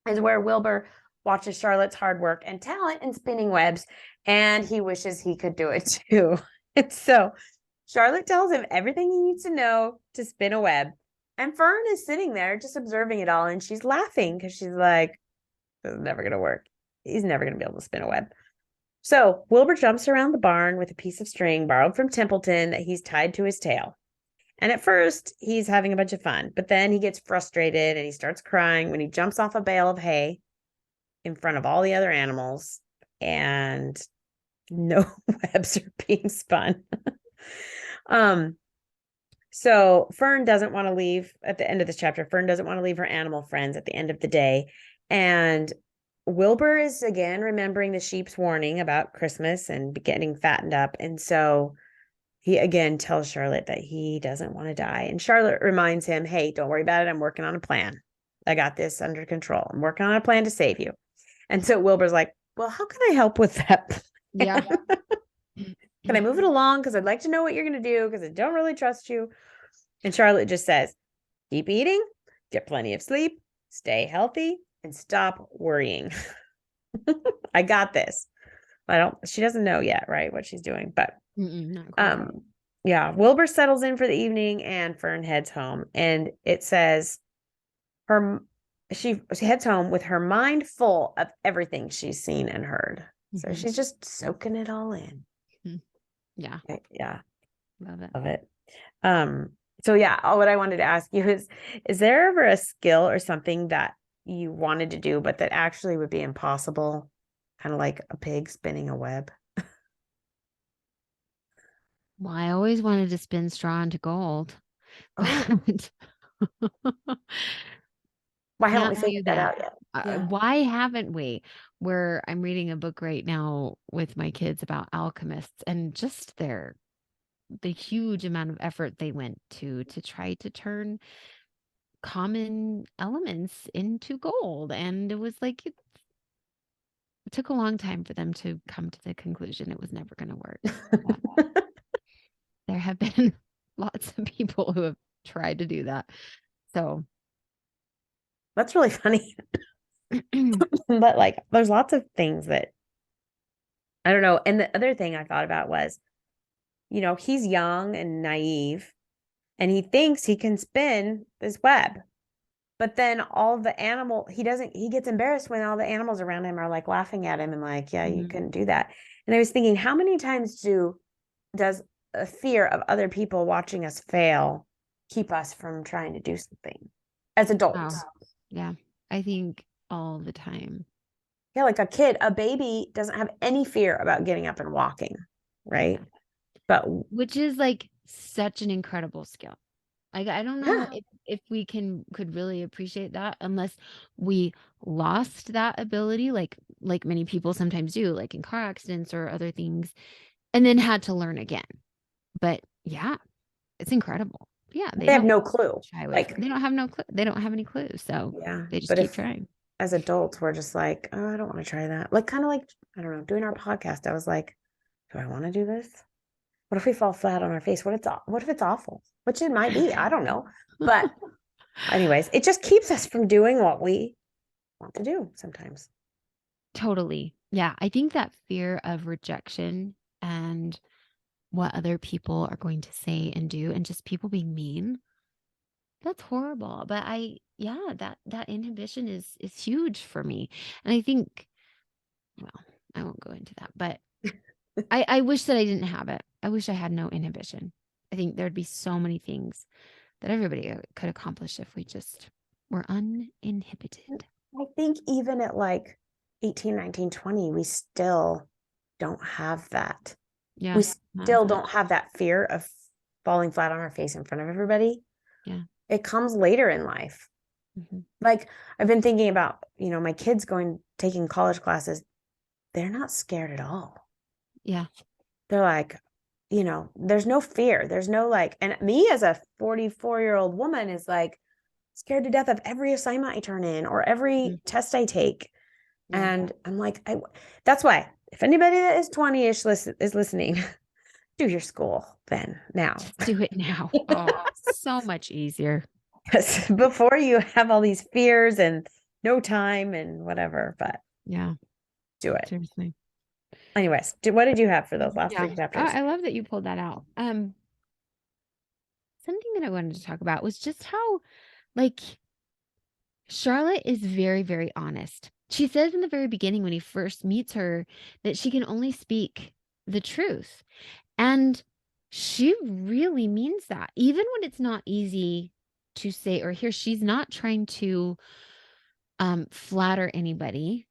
is where Wilbur watches Charlotte's hard work and talent in spinning webs, and he wishes he could do it too. And so Charlotte tells him everything he needs to know to spin a web. And Fern is sitting there just observing it all, and she's laughing because she's like, this is never going to work. He's never going to be able to spin a web. So Wilbur jumps around the barn with a piece of string borrowed from Templeton that he's tied to his tail. And at first, he's having a bunch of fun, but then he gets frustrated and he starts crying when he jumps off a bale of hay in front of all the other animals and no webs are being spun. So Fern doesn't want to leave at the end of this chapter. Fern doesn't want to leave her animal friends at the end of the day. And Wilbur is again remembering the sheep's warning about Christmas and getting fattened up. And so he again tells Charlotte that he doesn't want to die. And Charlotte reminds him, hey, don't worry about it. I'm working on a plan. I got this under control. I'm working on a plan to save you. And so Wilbur's like, well, how can I help with that? Yeah. Can I move it along? Because I'd like to know what you're going to do because I don't really trust you. And Charlotte just says, keep eating, get plenty of sleep, stay healthy, and stop worrying. I got this. She doesn't know yet, right, what she's doing, but yeah, Wilbur settles in for the evening and Fern heads home. And it says she heads home with her mind full of everything she's seen and heard. So she's just soaking it all in. Yeah. Yeah. Love it. Love it. So yeah, what I wanted to ask you is there ever a skill or something that you wanted to do, but that actually would be impossible? Kind of like a pig spinning a web. Well, I always wanted to spin straw into gold. Oh. Why haven't we figured that out yet? Why haven't we? Where I'm reading a book right now with my kids about alchemists and just the huge amount of effort they went to try to turn common elements into gold. And it was like, it took a long time for them to come to the conclusion it was never going to work. There have been lots of people who have tried to do that. So that's really funny. But like, there's lots of things that I don't know. And the other thing I thought about was, he's young and naive and he thinks he can spin this web. But then he gets embarrassed when all the animals around him are like laughing at him and like, yeah, you couldn't do that. And I was thinking, how many times does a fear of other people watching us fail keep us from trying to do something as adults? Yeah. I think all the time. Yeah, like a baby doesn't have any fear about getting up and walking, right? But which is like such an incredible skill. Like, I don't know if we could really appreciate that unless we lost that ability, like many people sometimes do, like in car accidents or other things, and then had to learn again. But yeah, it's incredible. Yeah, they have no clue. Like they don't have no clue. They don't have any clues. So yeah, they just keep trying. As adults, we're just like, oh, I don't want to try that. Like kind of like, I don't know, doing our podcast. I was like, do I want to do this? What if we fall flat on our face? What if it's awful? Which it might be. I don't know. But anyways, it just keeps us from doing what we want to do sometimes. Totally. Yeah. I think that fear of rejection and what other people are going to say and do and just people being mean, that's horrible. But yeah, that inhibition is huge for me. And I think, well, I won't go into that, but I wish that I didn't have it. I wish I had no inhibition. I think there'd be so many things that everybody could accomplish if we just were uninhibited. I think even at like 18, 19, 20, we still don't have that. Yeah. We still don't have that fear of falling flat on our face in front of everybody. Yeah. It comes later in life. Mm-hmm. Like I've been thinking about, my kids taking college classes. They're not scared at all. Yeah. They're like, there's no fear. There's no like, and me as a 44-year-old woman is like scared to death of every assignment I turn in or every test I take. Yeah. And I'm like, that's why if anybody that is 20-ish is listening, do your school then now. Just do it now. Oh, so much easier. Because before you have all these fears and no time and whatever, but yeah, do it. Seriously. Anyways, what did you have for those last 3 chapters? I love that you pulled that out. Something that I wanted to talk about was just how, like, Charlotte is very, very honest. She says in the very beginning when he first meets her that she can only speak the truth. And she really means that. Even when it's not easy to say or hear, she's not trying to flatter anybody.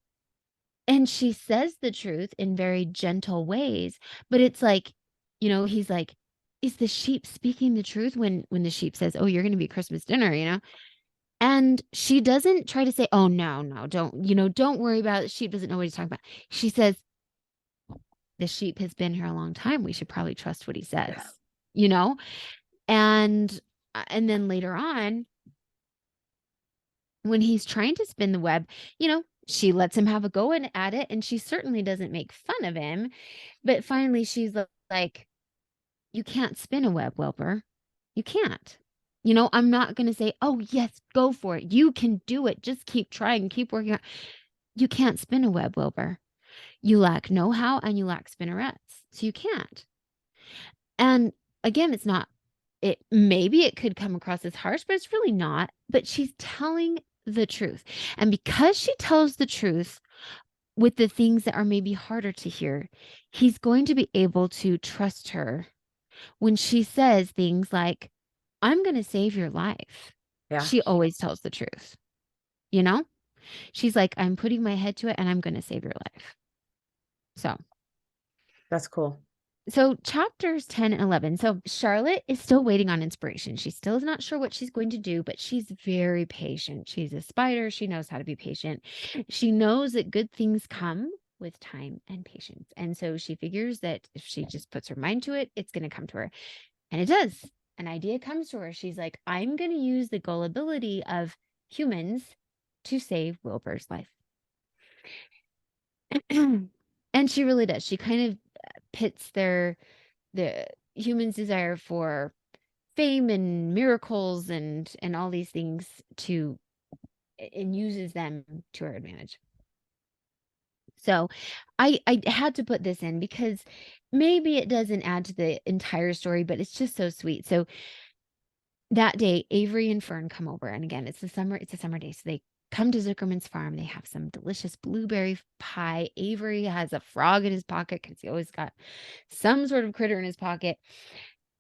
And she says the truth in very gentle ways, but it's like, he's like, is the sheep speaking the truth when the sheep says, oh, you're going to be Christmas dinner, And she doesn't try to say, oh, no, don't worry about it. Sheep doesn't know what he's talking about. She says, the sheep has been here a long time. We should probably trust what he says, And then later on, when he's trying to spin the web, she lets him have a go at it, and she certainly doesn't make fun of him. But finally, she's like, you can't spin a web, Wilbur. You can't. I'm not going to say, oh, yes, go for it. You can do it. Just keep trying, keep working on. You can't spin a web, Wilbur. You lack know-how and you lack spinnerets. So you can't. And again, maybe it could come across as harsh, but it's really not. But she's telling the truth. And because she tells the truth with the things that are maybe harder to hear, he's going to be able to trust her when she says things like, I'm going to save your life. Yeah. She always tells the truth. She's like, I'm putting my head to it and I'm going to save your life. So that's cool. So chapters 10 and 11. So Charlotte is still waiting on inspiration. She still is not sure what she's going to do, but she's very patient. She's a spider. She knows how to be patient. She knows that good things come with time and patience. And so she figures that if she just puts her mind to it, it's going to come to her. And it does. An idea comes to her. She's like, I'm going to use the gullibility of humans to save Wilbur's life. And she really does. She kind of pits the humans' desire for fame and miracles and all these things and uses them to her advantage. So I had to put this in because maybe it doesn't add to the entire story, but it's just so sweet. So that day, Avery and Fern come over. And again, it's a summer day. So they come to Zuckerman's farm. They have some delicious blueberry pie. Avery has a frog in his pocket because he always got some sort of critter in his pocket.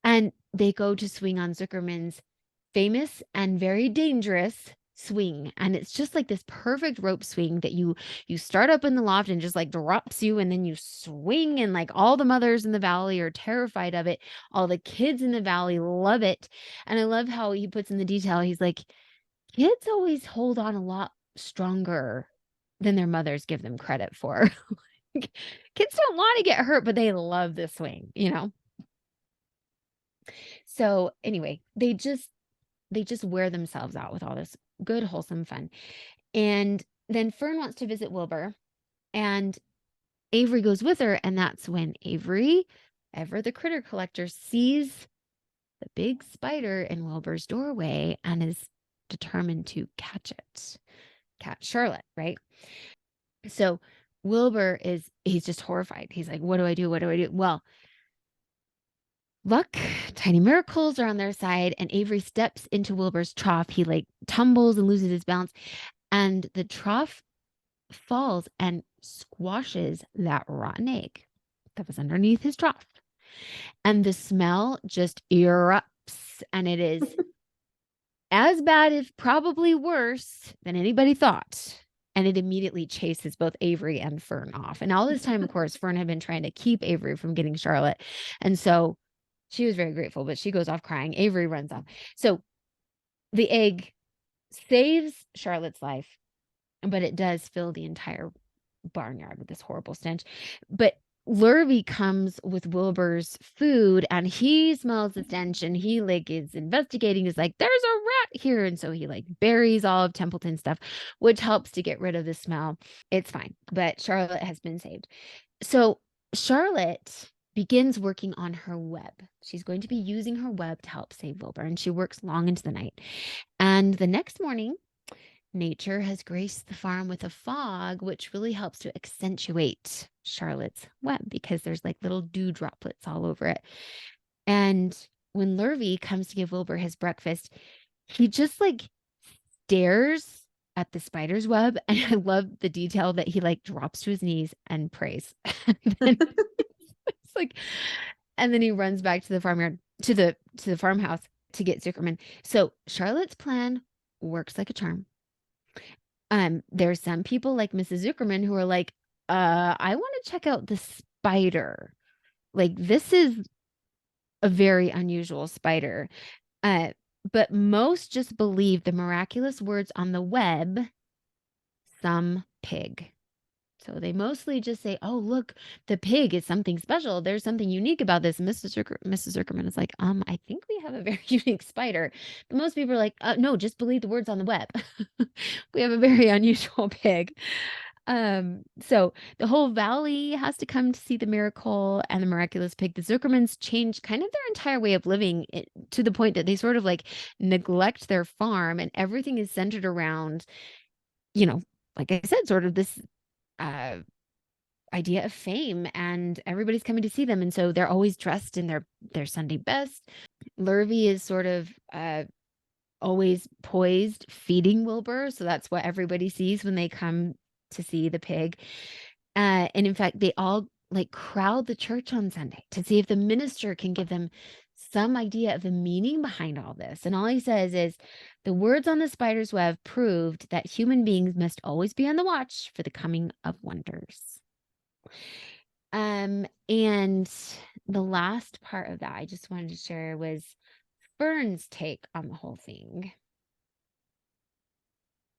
And they go to swing on Zuckerman's famous and very dangerous swing. And it's just like this perfect rope swing that you start up in the loft and just like drops you, and then you swing, and like all the mothers in the valley are terrified of it. All the kids in the valley love it. And I love how he puts in the detail. He's like, kids always hold on a lot stronger than their mothers give them credit for. Kids don't want to get hurt, but they love this swing, you know? So anyway, they just wear themselves out with all this good, wholesome fun. And then Fern wants to visit Wilbur, and Avery goes with her. And that's when Avery, ever the critter collector, sees the big spider in Wilbur's doorway and is determined to catch Charlotte, right? So Wilbur he's just horrified. He's like, what do I do? What do I do? Well, luck, tiny miracles are on their side, and Avery steps into Wilbur's trough. He like tumbles and loses his balance, and the trough falls and squashes that rotten egg that was underneath his trough. And the smell just erupts, and it is as bad, if probably worse than anybody thought. And it immediately chases both Avery and Fern off. And all this time, of course, Fern had been trying to keep Avery from getting Charlotte. And so she was very grateful, but she goes off crying. Avery runs off. So the egg saves Charlotte's life, but it does fill the entire barnyard with this horrible stench. But Lurvy comes with Wilbur's food, and he smells the stench, and he like is investigating. Is like, there's a rat here. And so he like buries all of Templeton's stuff, which helps to get rid of the smell. It's fine, but Charlotte has been saved. So Charlotte begins working on her web. She's going to be using her web to help save Wilbur, and she works long into the night. And the next morning, nature has graced the farm with a fog, which really helps to accentuate Charlotte's web because there's like little dew droplets all over it. And when Lurvy comes to give Wilbur his breakfast, he just like stares at the spider's web. And I love the detail that he like drops to his knees and prays. And then it's like, and then he runs back to the farmyard, to the farmhouse to get Zuckerman. So Charlotte's plan works like a charm. There's some people like Mrs. Zuckerman who are like, I want to check out the spider. Like, this is a very unusual spider. But most just believe the miraculous words on the web, some pig. So they mostly just say, oh, look, the pig is something special. There's something unique about this. Mrs. Zuckerman is like, I think we have a very unique spider. But most people are like, no, just believe the words on the web. We have a very unusual pig. So the whole valley has to come to see the miracle and the miraculous pig. The Zuckermans change kind of their entire way of living to the point that they sort of like neglect their farm, and everything is centered around, like I said, sort of this idea of fame, and everybody's coming to see them. And so they're always dressed in their Sunday best. Lurvy is sort of always poised feeding Wilbur. So that's what everybody sees when they come to see the pig. And in fact, they all like crowd the church on Sunday to see if the minister can give them some idea of the meaning behind all this. And all he says is, the words on the spider's web proved that human beings must always be on the watch for the coming of wonders. And the last part of that I just wanted to share was Fern's take on the whole thing.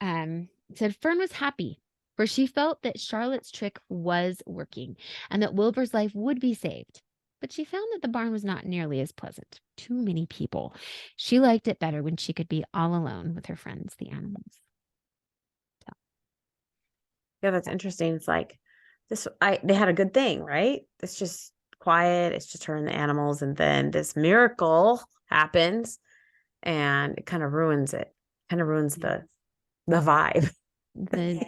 Said Fern was happy, for she felt that Charlotte's trick was working and that Wilbur's life would be saved. But she found that the barn was not nearly as pleasant. Too many people. She liked it better when she could be all alone with her friends, the animals. So. Yeah, that's interesting. It's like they had a good thing, right? It's just quiet. It's just her and the animals. And then this miracle happens and it kind of ruins it. Kind of ruins the vibe. The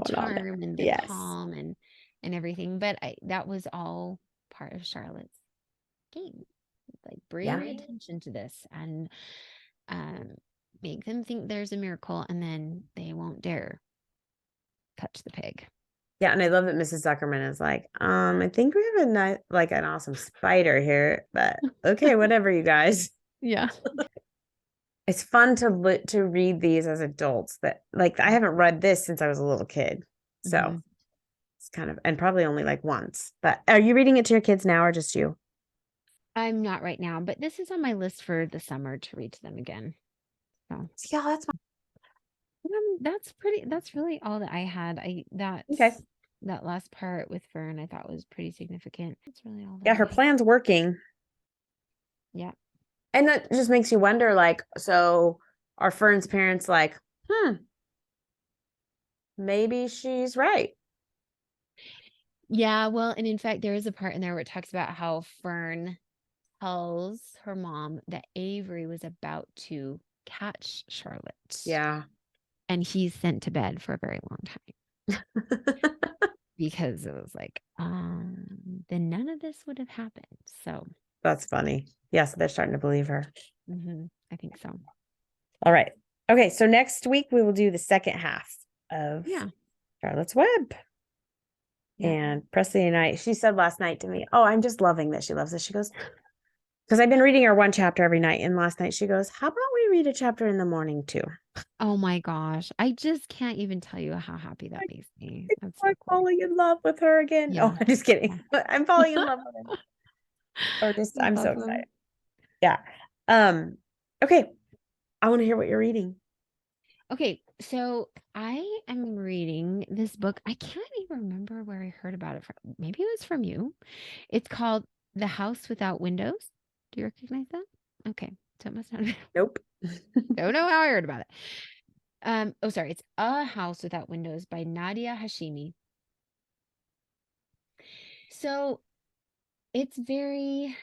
charm and the calm and everything. But that was all part of Charlotte's game. Like, bring attention to this. And make them think there's a miracle, and then they won't dare touch the pig. Yeah, and I love that Mrs. Zuckerman is like, I think we have a nice, like an awesome spider here, but okay, whatever, you guys. Yeah. It's fun to read these as adults. That like I haven't read this since I was a little kid, so it's kind of, and probably only like once. But are you reading it to your kids now, or just you? I'm not right now, but this is on my list for the summer to read to them again. So Yeah, that's that's really all that I had. okay. That last part with Fern I thought was pretty significant. That's really all that Yeah, her plan's working. Yeah. And that just makes you wonder, like, so are Fern's parents like, maybe she's right. Yeah, well, and in fact, there is a part in there where it talks about how Fern tells her mom that Avery was about to catch Charlotte. Yeah. And he's sent to bed for a very long time. Because it was like, then none of this would have happened. So that's funny. Yes, they're starting to believe her. I think so. All right. Okay, so next week we will do the second half of Charlotte's Web. Yeah. And Presley and she said last night to me, oh, I'm just loving that she loves this. She goes, because I've been reading her one chapter every night. And last night she goes, how about we read a chapter in the morning too? Oh my gosh. I just can't even tell you how happy that makes me. That's I'm falling in love with her again. Yeah. Oh, I'm just kidding. I'm falling in love with her. Or just, I'm so excited. Yeah. Okay. I want to hear what you're reading. Okay. So I am reading this book. I can't even remember where I heard about it from. Maybe it was from you. It's called The House Without Windows. Do you recognize that? Okay. So it must not have been. Nope. Don't know how I heard about it. Oh, sorry. It's A House Without Windows by Nadia Hashimi. So it's very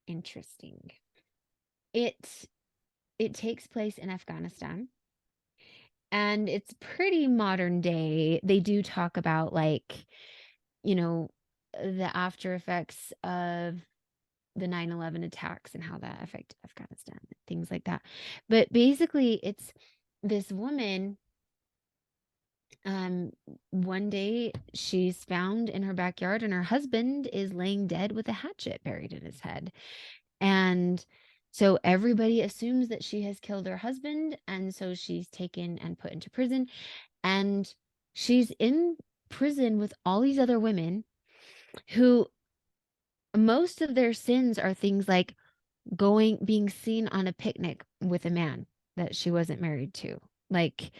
interesting. It takes place in Afghanistan, and it's pretty modern day. They do talk about, like, the after effects of the 9/11 attacks and how that affected Afghanistan, things like that. But basically, it's this woman. One day she's found in her backyard, and her husband is laying dead with a hatchet buried in his head. And so everybody assumes that she has killed her husband, and so she's taken and put into prison. And she's in prison with all these other women who most of their sins are things like being seen on a picnic with a man that she wasn't married to. Like,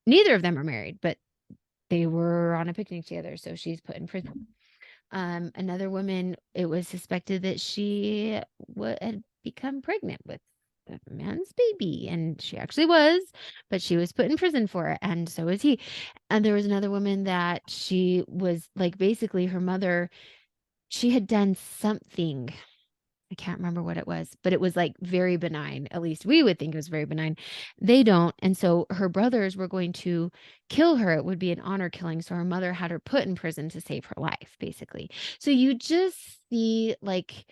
neither of them are married, but they were on a picnic together, so she's put in prison. Another woman, it was suspected that she had become pregnant with the man's baby, and she actually was, but she was put in prison for it, and so was he. And there was another woman that she was, like, basically her mother, she had done something. I can't remember what it was, but it was like very benign. At least we would think it was very benign. They don't. And so her brothers were going to kill her. It would be an honor killing. So her mother had her put in prison to save her life, basically. So you just see, like,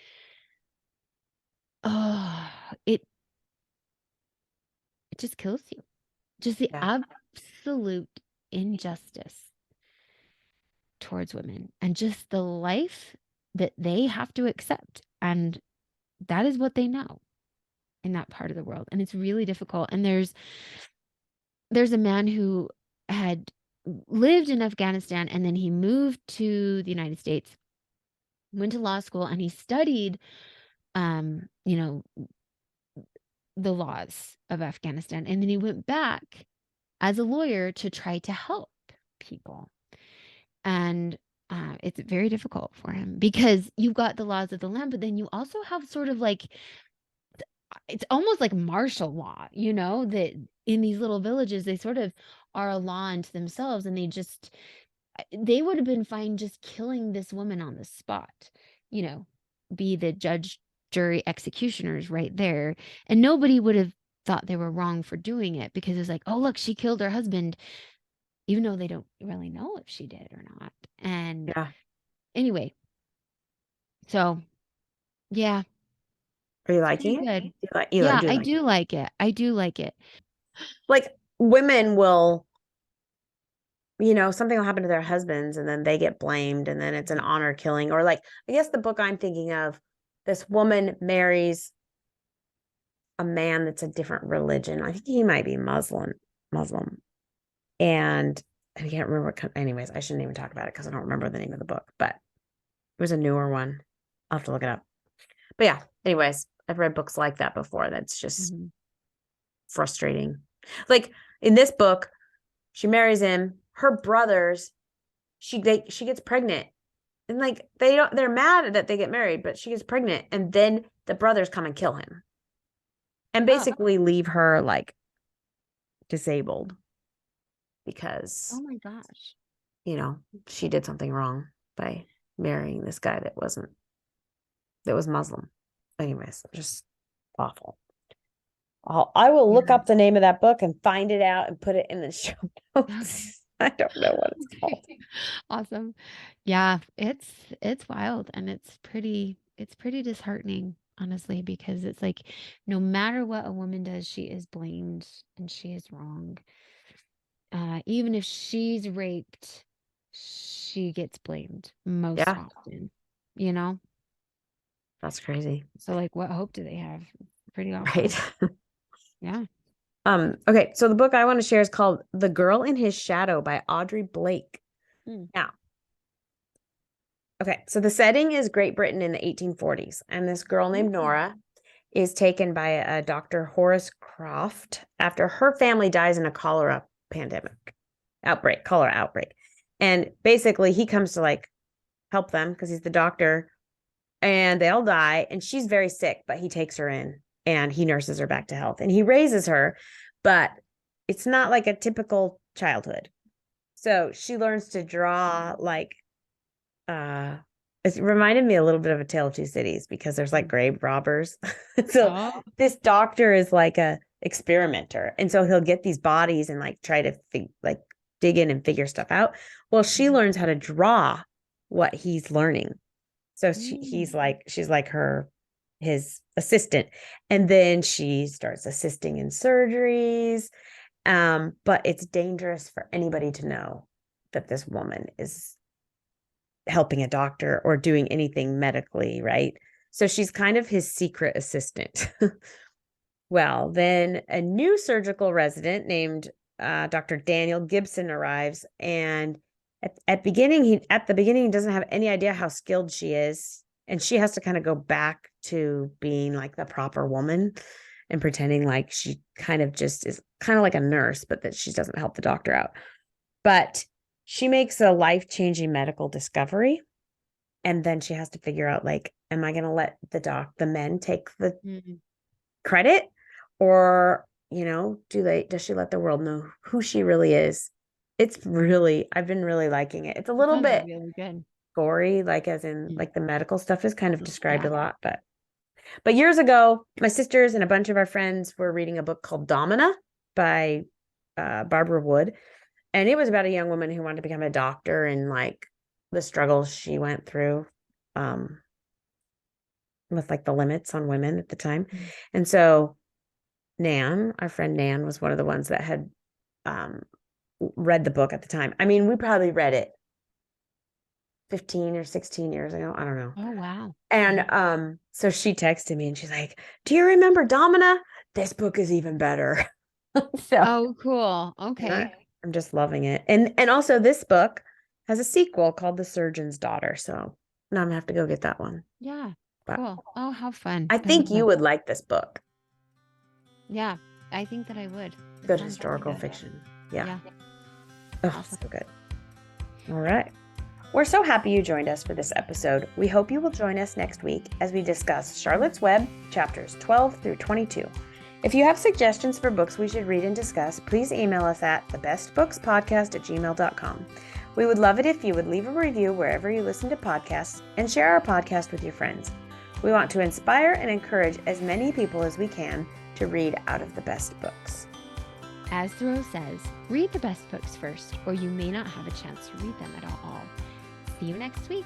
it just kills you. Just the absolute injustice towards women, and just the life that they have to accept. And that is what they know in that part of the world. And it's really difficult. And there's a man who had lived in Afghanistan, and then he moved to the United States, went to law school, and he studied, the laws of Afghanistan. And then he went back as a lawyer to try to help people. And it's very difficult for him because you've got the laws of the land, but then you also have sort of like, it's almost like martial law, that in these little villages, they sort of are a law unto themselves, and they would have been fine just killing this woman on the spot, be the judge, jury, executioners right there. And nobody would have thought they were wrong for doing it, because it's like, oh, look, she killed her husband, even though they don't really know if she did or not. And anyway, so yeah. Are you liking it? Good. You Yeah, do I like do like it. I do like it. like women will, something will happen to their husbands and then they get blamed and then it's an honor killing. Or like, I guess the book I'm thinking of, this woman marries a man that's a different religion. I think he might be Muslim. And I can't remember anyways, I shouldn't even talk about it because I don't remember the name of the book, but it was a newer one. I'll have to look it up. But yeah, anyways, I've read books like that before. That's just frustrating. Like in this book, she marries him. Her brothers, she gets pregnant, and like they're mad that they get married, but she gets pregnant, and then the brothers come and kill him, and basically leave her like disabled because oh my gosh, she did something wrong by marrying this guy that was Muslim. Anyways, just awful. I will look up the name of that book and find it out and put it in the show notes. I don't know what it's called. Awesome. Yeah, it's wild and it's pretty disheartening, honestly, because it's like no matter what a woman does, she is blamed and she is wrong. Even if she's raped, she gets blamed most often, That's crazy. So like what hope do they have? Pretty awful. Right. Yeah. Okay, so the book I want to share is called The Girl in His Shadow by Audrey Blake. Now, okay, so the setting is Great Britain in the 1840s, and this girl named Nora is taken by a Dr. Horace Croft after her family dies in a cholera outbreak. And basically he comes to like help them because he's the doctor, and they all die, and she's very sick, but he takes her in and he nurses her back to health and he raises her, but it's not like a typical childhood. So she learns to draw like, it reminded me a little bit of A Tale of Two Cities because there's like grave robbers. So this doctor is like a experimenter. And so he'll get these bodies and like try to dig in and figure stuff out. Well, she learns how to draw what he's learning. So she's like his assistant. And then she starts assisting in surgeries. But it's dangerous for anybody to know that this woman is helping a doctor or doing anything medically, right? So she's kind of his secret assistant. Well, then a new surgical resident named Dr. Daniel Gibson arrives, and at the beginning, he doesn't have any idea how skilled she is, and she has to kind of go back to being like the proper woman and pretending like she kind of just is kind of like a nurse, but that she doesn't help the doctor out. But she makes a life-changing medical discovery, and then she has to figure out like, am I going to let the men take the credit, or does she let the world know who she really is? I've been really liking it. It's a little bit really good, gory, like as in like the medical stuff is kind of described a lot, but years ago, my sisters and a bunch of our friends were reading a book called Domina by Barbara Wood. And it was about a young woman who wanted to become a doctor and like the struggles she went through with like the limits on women at the time. And so Nan, our friend Nan, was one of the ones that had read the book at the time. I mean, we probably read it 15 or 16 years ago. I don't know. Oh, wow. And so she texted me and she's like, do you remember Domina? This book is even better. Oh, cool. Okay. I'm just loving it. And also this book has a sequel called The Surgeon's Daughter. So now I'm gonna have to go get that one. Yeah. Cool. Oh, how fun. I think you would like this book. Yeah, I think that I would. Good historical fiction. Yeah. Oh, awesome. So good. All right. We're so happy you joined us for this episode. We hope you will join us next week as we discuss Charlotte's Web, chapters 12 through 22. If you have suggestions for books we should read and discuss, please email us at thebestbookspodcast@gmail.com. We would love it if you would leave a review wherever you listen to podcasts and share our podcast with your friends. We want to inspire and encourage as many people as we can to read out of the best books. As Thoreau says, read the best books first, or you may not have a chance to read them at all. See you next week.